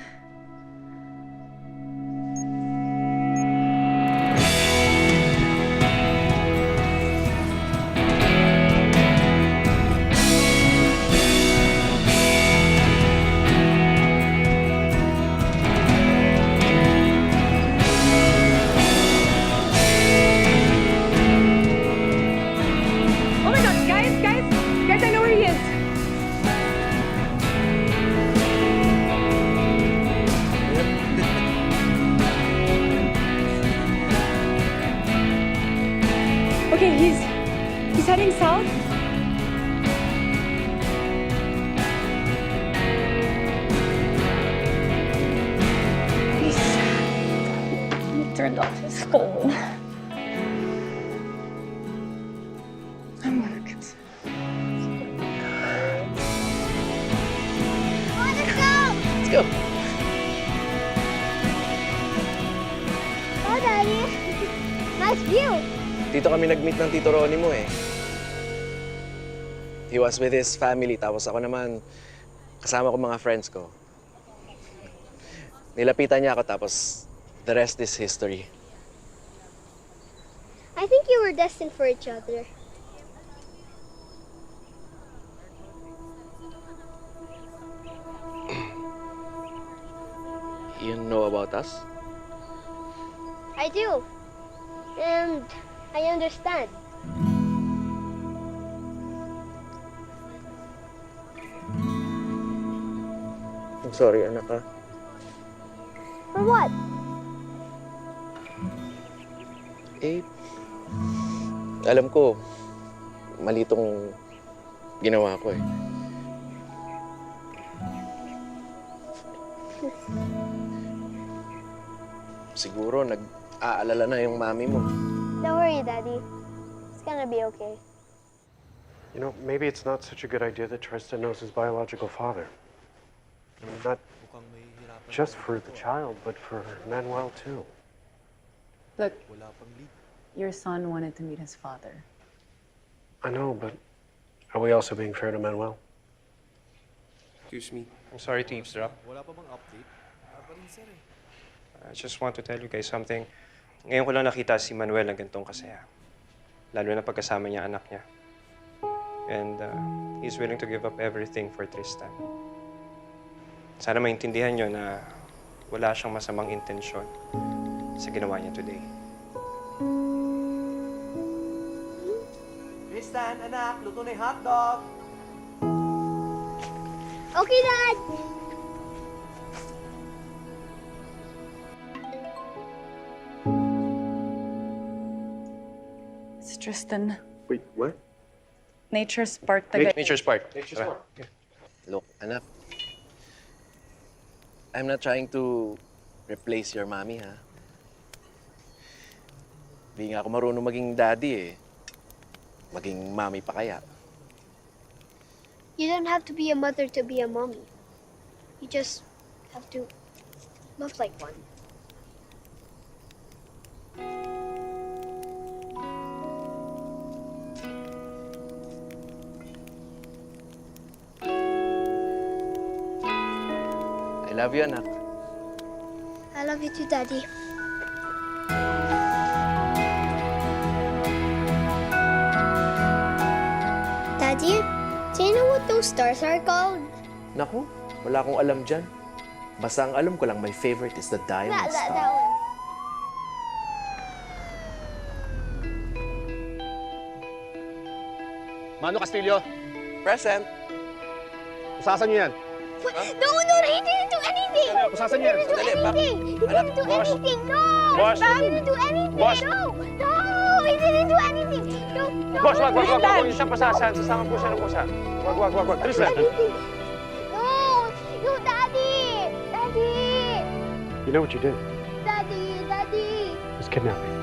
Oh my God, guys, I know where he is. Okay, he's heading south. He turned off his phone. I'm gonna get Let's go. Oh, Daddy. Nice view. Dito kami nag-meet ng Tito Ronnie mo eh. He was with his family, tapos ako naman, kasama ko mga friends ko. Nilapitan niya ako, tapos the rest is history. I think you were destined for each other. You know about us? I do. And I understand. I'm sorry, anak ha. For what? Eh, alam ko, mali tong ginawa ko eh. Siguro nag-aalala na yung mami mo. Don't worry, Daddy. It's gonna be okay. You know, maybe it's not such a good idea that Tristan knows his biological father. I mean, not just for the child, but for Manuel too. Look, your son wanted to meet his father. I know, but are we also being fair to Manuel? Excuse me. I'm sorry to eavesdrop. Wala pa bang update? Pa rin, sir eh. I just want to tell you guys something. Ngayon ko lang nakita si Manuel ng ganitong kasaya. Lalo na pagkasama niya anak niya. And he's willing to give up everything for Tristan. Sana maintindihan niyo na wala siyang masamang intensyon sa ginawa niya today. Tristan, anak, luto na yung hotdog. Okay, Dad. It's Tristan. Wait, what? Nature's Park. Nature's Park. Look, anak. I'm not trying to replace your mommy, ha? Di nga ako marunong maging daddy, eh. Maging mommy pa kaya. You don't have to be a mother to be a mommy. You just have to Looks like one. I love you, anak. I love you too, Daddy. Daddy, do you know what those stars are called? Naku, wala akong alam dyan. Basta ang alam ko lang, my favorite is the diamond That star. one. Mano Castillo, Present. usasan niyo yan. No, he didn't do anything. Usasan niyo yan. He didn't do anything. He didn't do anything. No. Boss. He didn't do anything. Boss. No. No, he didn't do anything. No. No. Boss, wag niyo siyang pasasan. Sasama po siya ng pusa. Wag. Tristan. No. No, Daddy. Daddy. You know what you did? Daddy. Daddy. It's kidnapping.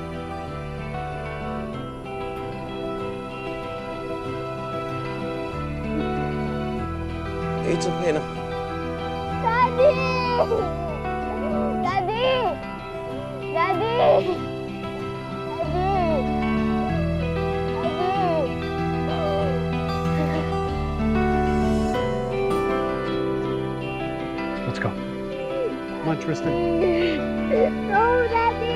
It's okay na. Daddy. Daddy. Daddy. Daddy. Let's go. Come on, Tristan. No, Daddy.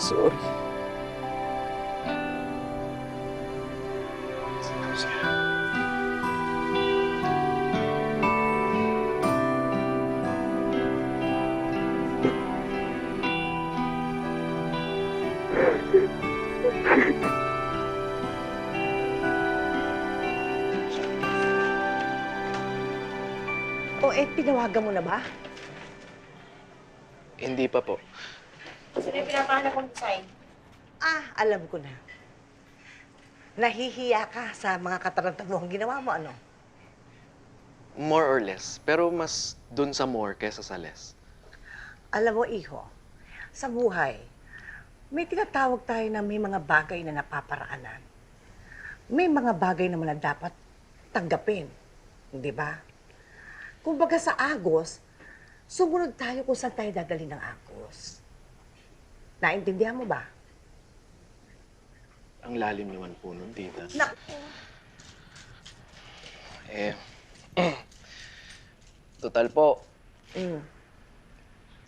Sorry. O tinawagan mo na ba? Hindi pa po. Sino yung pinapahanap kong design? Alam ko na. Nahihiya ka sa mga katarantamuhang ginawa mo, ano? More or less. Pero mas dun sa more kesa sa less. Alam mo, iho, sa buhay, may tinatawag tayo na may mga bagay na napaparaanan. May mga bagay naman na dapat tanggapin. Di ba? Kumbaga sa agos, sumunod tayo kung saan tayo dadali ng agos. Naintindihan mo ba? Ang lalim naman po nun, tita. Total po,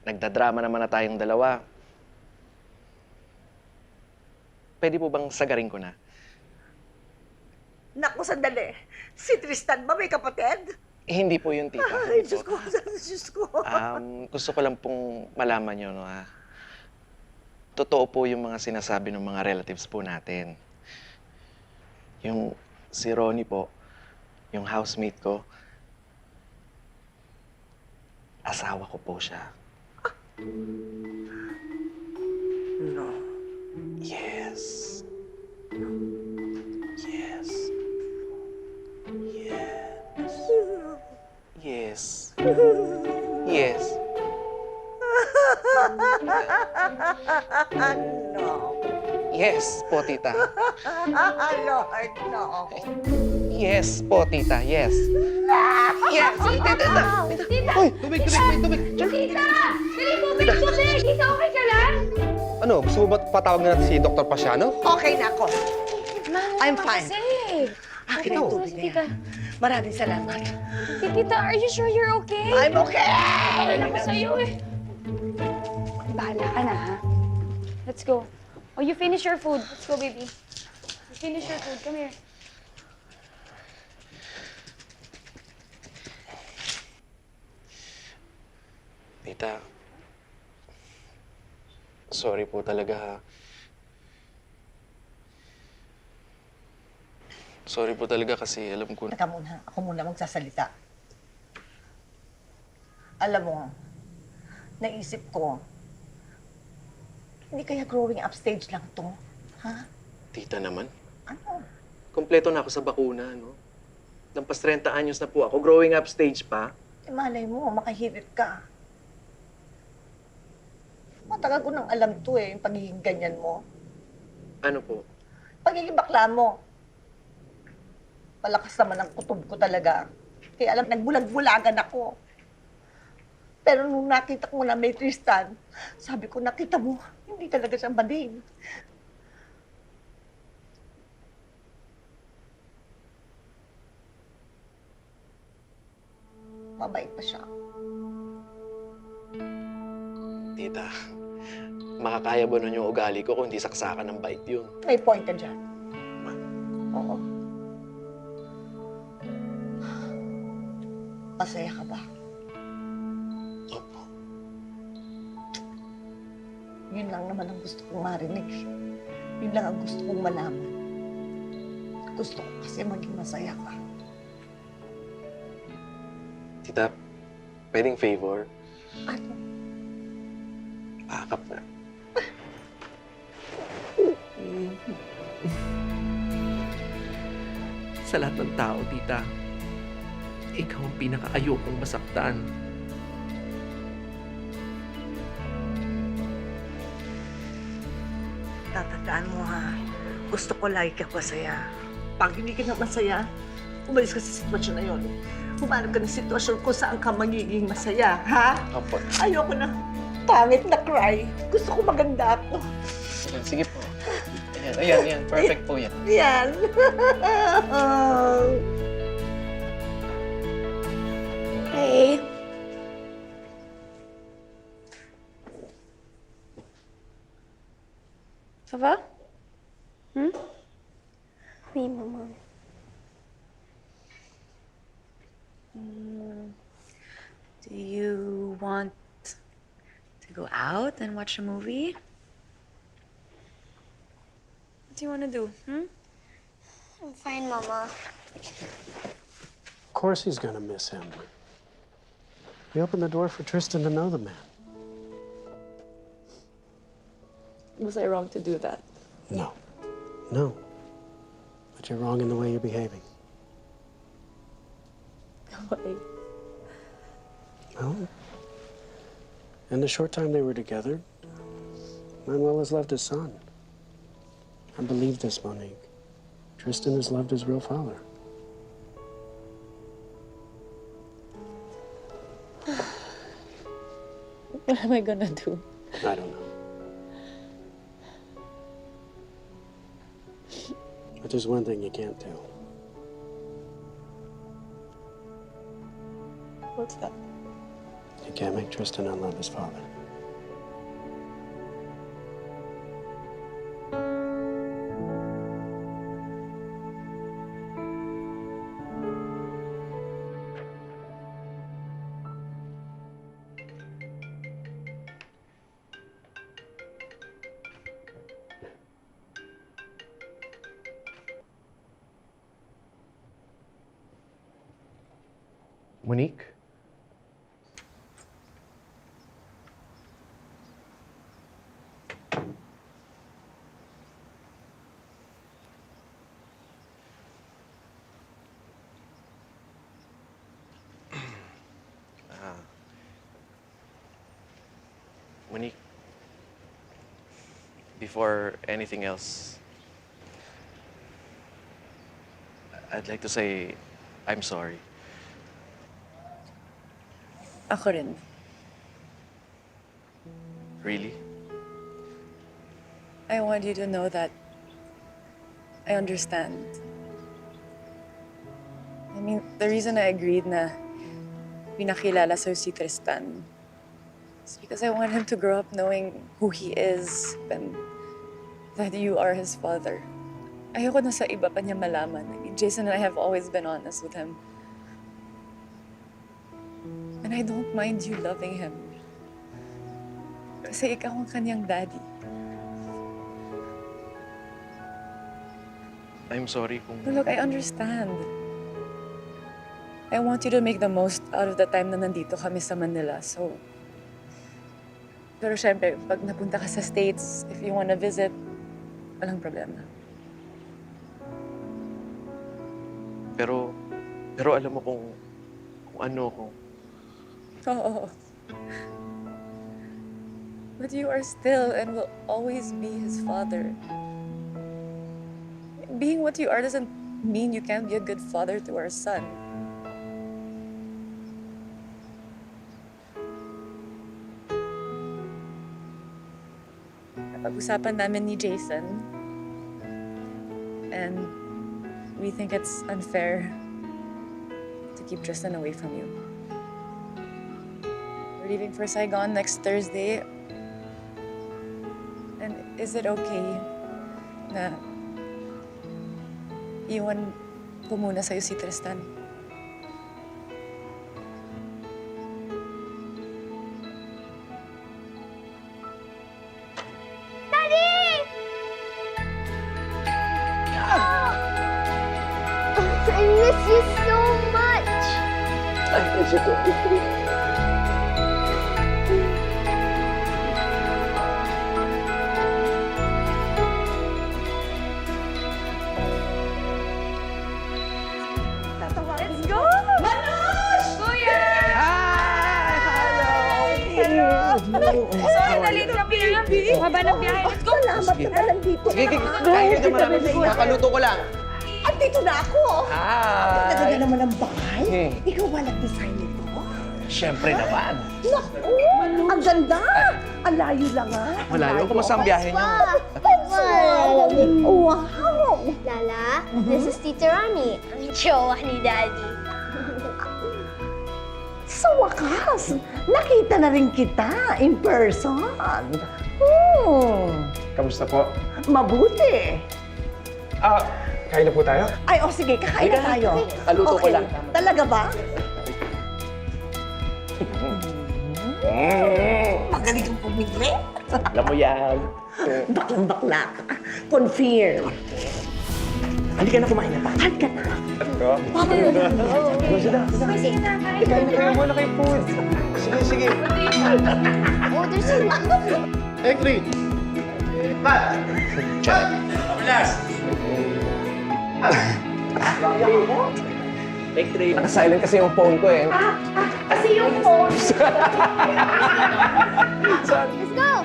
nagdadrama naman na tayong dalawa. Pwede po bang sagarin ko na? Naku, sandali. Si Tristan ba may kapatid? Hindi po yun, tita. Ay, Diyos ko, Diyos ko. Gusto ko lang pong malaman nyo, no, ha? Totoo po yung mga sinasabi ng mga relatives po natin. Yung si Ronnie po, yung housemate ko, asawa ko po siya. No. Yes. Yes. Yes. Yes. No. Yes po, tita. Lord, no. Yes po, tita. Yes. Yes. Tita. Uy, tubig. Tita! Dali, tubig! Tita, okay ka lang? Ano, gusto mo ba patawag na natin si Dr. Pasiano? Okay na ako. I'm fine. Akin ang Ito. tubig na yan. Maraming salamat. Tita, are you sure you're okay? I'm okay! Alam ko sa'yo eh. Bahala ka na, ha? Let's go. Oh, you finish your food. Let's go, baby. You finish your food. Come here. Tita, sorry po talaga, ha. Sorry po talaga kasi alam ko na... Teka muna. Ako muna magsasalita. Alam mo, naisip ko, hindi kaya growing up stage lang to? Ha? Tita naman, Ano? kompleto na ako sa bakuna, no? Lampas 30 anyos na po ako, growing up stage pa. Malay mo, makahirit ka. Matagal ko nang alam to eh, yung pagiging ganyan mo. Ano po? Pagiging bakla mo. Malakas naman ang kutob ko talaga. Kaya alam, nagbulag-bulagan ako. Pero nung nakita ko na may Tristan, sabi ko, nakita mo, hindi talaga siya bading. Mabait pa siya. Tita, makakaya ba nun yung ugali ko kung hindi saksakan ng bait yun? May point ka dyan. Oo. Masaya ka ba? Opo. Yun lang naman ang gusto kong marinig. Yun lang ang gusto kong malaman. Gusto ko kasi maging masaya ka. Tita, pwedeng favor? Ano? Pakap na. Sa lahat ng tao, tita, ikaw ang pinaka-ayokong masaktan. Tatandaan mo ha, gusto ko lagi kang masaya. Pag hindi ka na masaya, umalis ka sa sitwasyon na yun. Humanap ka ng sitwasyon kung saan ka magiging masaya, ha? Opo. Ayoko na pangit na cry. Gusto ko maganda ako. Sige po. Ayan. Perfect po yan. Yan. Hey. Ça va? Oui, maman. Do you want to go out and watch a movie? What do you want to do? I'm fine, Mama. Of course he's gonna miss him. We opened the door for Tristan to know the man. Was I wrong to do that? No. No. But you're wrong in the way you're behaving. Why? Well, in the short time they were together, Manuel has loved his son. I believe this, Monique. Tristan has loved his real father. What am I gonna do? I don't know. But there's one thing you can't do. What's that? You can't make Tristan unlove his father. Monique? Monique, before anything else, I'd like to say I'm sorry. Ako rin. Really? I want you to know that I understand. I mean, the reason I agreed na pinakilala sa'yo si Tristan is because I want him to grow up knowing who he is and that you are his father. Ayoko na sa iba pa niya malaman. I mean, Jason and I have always been honest with him. And I don't mind you loving him. Kasi ikaw ang kanyang daddy. I'm sorry kung... But look, I understand. I want you to make the most out of the time na nandito kami sa Manila, so... Pero syempre, pag napunta ka sa States, if you wanna visit, walang problema. Pero alam mo kung ano ko. Oo. But you are still and will always be his father. Being what you are doesn't mean you can't be a good father to our son. Napag-usapan namin ni Jason, and we think it's unfair to keep Tristan away from you. We're leaving for Saigon next Thursday. And is it okay na iwan ko muna sa'yo si Tristan? I miss you so much. I miss you too. Let's go! Manoj! Kuya! Sorry, nalito na pinabi. Haba ng biyahe. Let's go! Salamat na nandito. Sige, kaya ka marami. Nakaluto ko lang. Andito na ako. Hi! Naganda naman ang bahay. Ikaw ba nag-design nito? Siyempre naman. Naku! Ang ganda! Ang layo lang Malayo. Kumusta ang biyahe niyo? Wow! Lala, this is Tita Rani, ang jowa ni Daddy. Sa wakas, nakita na rin kita in person. Kamusta po? Mabuti. Kain na po tayo? Ay, sige, kakain na tayo. Aluto ko lang. Talaga ba? Magaling kang pumili. Alam mo yan. Baklang-bakla ka. Confirm. Halika na, kumain na pa. Halika na. Sige na, Kain na kayo muna kayo food. Sige, sige. Order sila. Egg Check. Naka-silent kasi yung phone ko eh. Kasi yung phone. Let's go.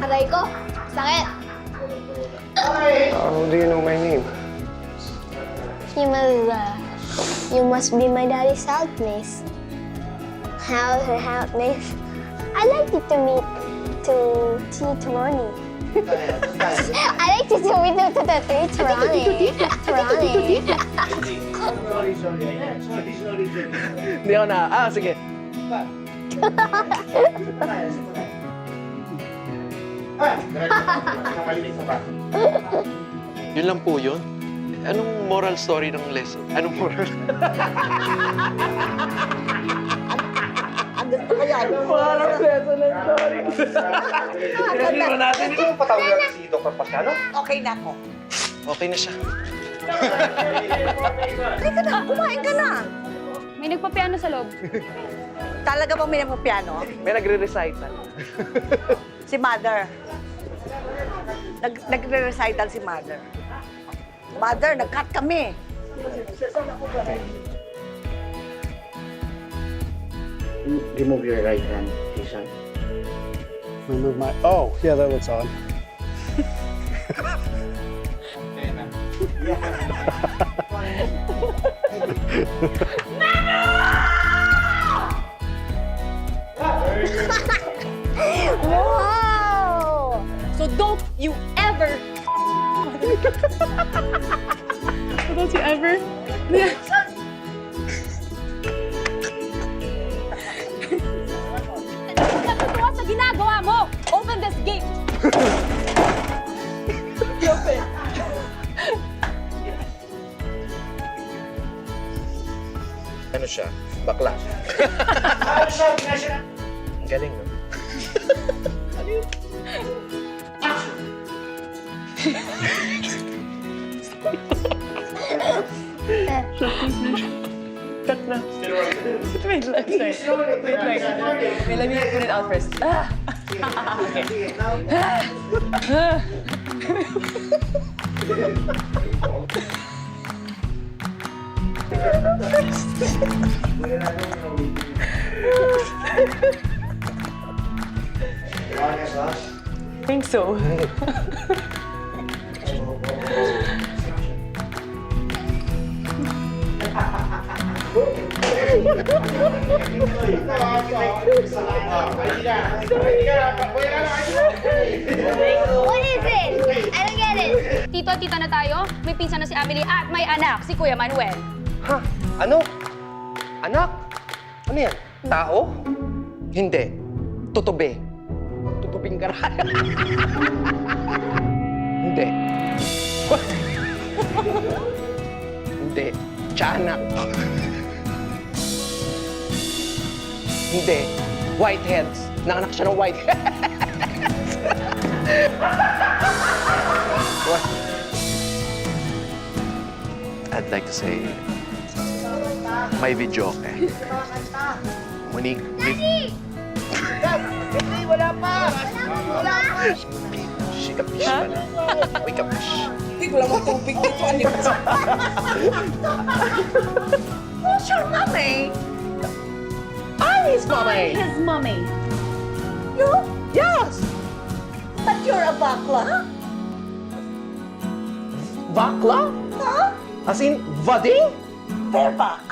Aray ko, sakit. How do you know my name? You must be my daddy's housemaid. Housemaid. I like you to meet Tita Ronnie. I like you to meet Tita Ronnie. Hindi ako na. Sige. Yun lang po yun. Anong moral story ng lesson? Anong moral? Ang gusto ko yan. Moral lesson ng story. Pinag-iwan natin. Hindi mo patawag natin si Dr. Pasiano? Okay na ako. Okay na siya. Halika na, kumain ka na. May nagpapiano sa loob. Talaga bang may nagpapiano? May nagre-recital. Si Mother. Nagre-recital si Mother. Mother, nag-cut kami. Remove your right hand, Jason. Remove my. Oh, yeah, that looks odd. Wow! So don't you ever... Don't you ever? Natutuwa sa ginagawa mo! Open this gate! Open! Ano siya? Bakla. Ang galing, no? Ano yun? Cut na. Wait lang. Wait lang. Wait, let me put it out first. think so. What is it? I don't get it. Tito at tita na tayo. May pinsan na si Amelie at may anak, si Kuya Manuel. Ha? Ano? Anak? Ano yan? Tao? Hindi. Tutubi. Tutubing ka rin. Hindi. Hindi. Tiyanak. Hindi. Whiteheads. Nanganak siya ng whiteheads. I'd like to say, may video okay. Monique, Daddy! Daddy, wala pa! Wala pa! Shikapish ka na. Wikapish. Hindi ko lang matubig dito. Who's your mommy? I'm his mommy. His mommy. You? Yes. But you're a bakla? Bakla? Huh? As in, vading? They're back.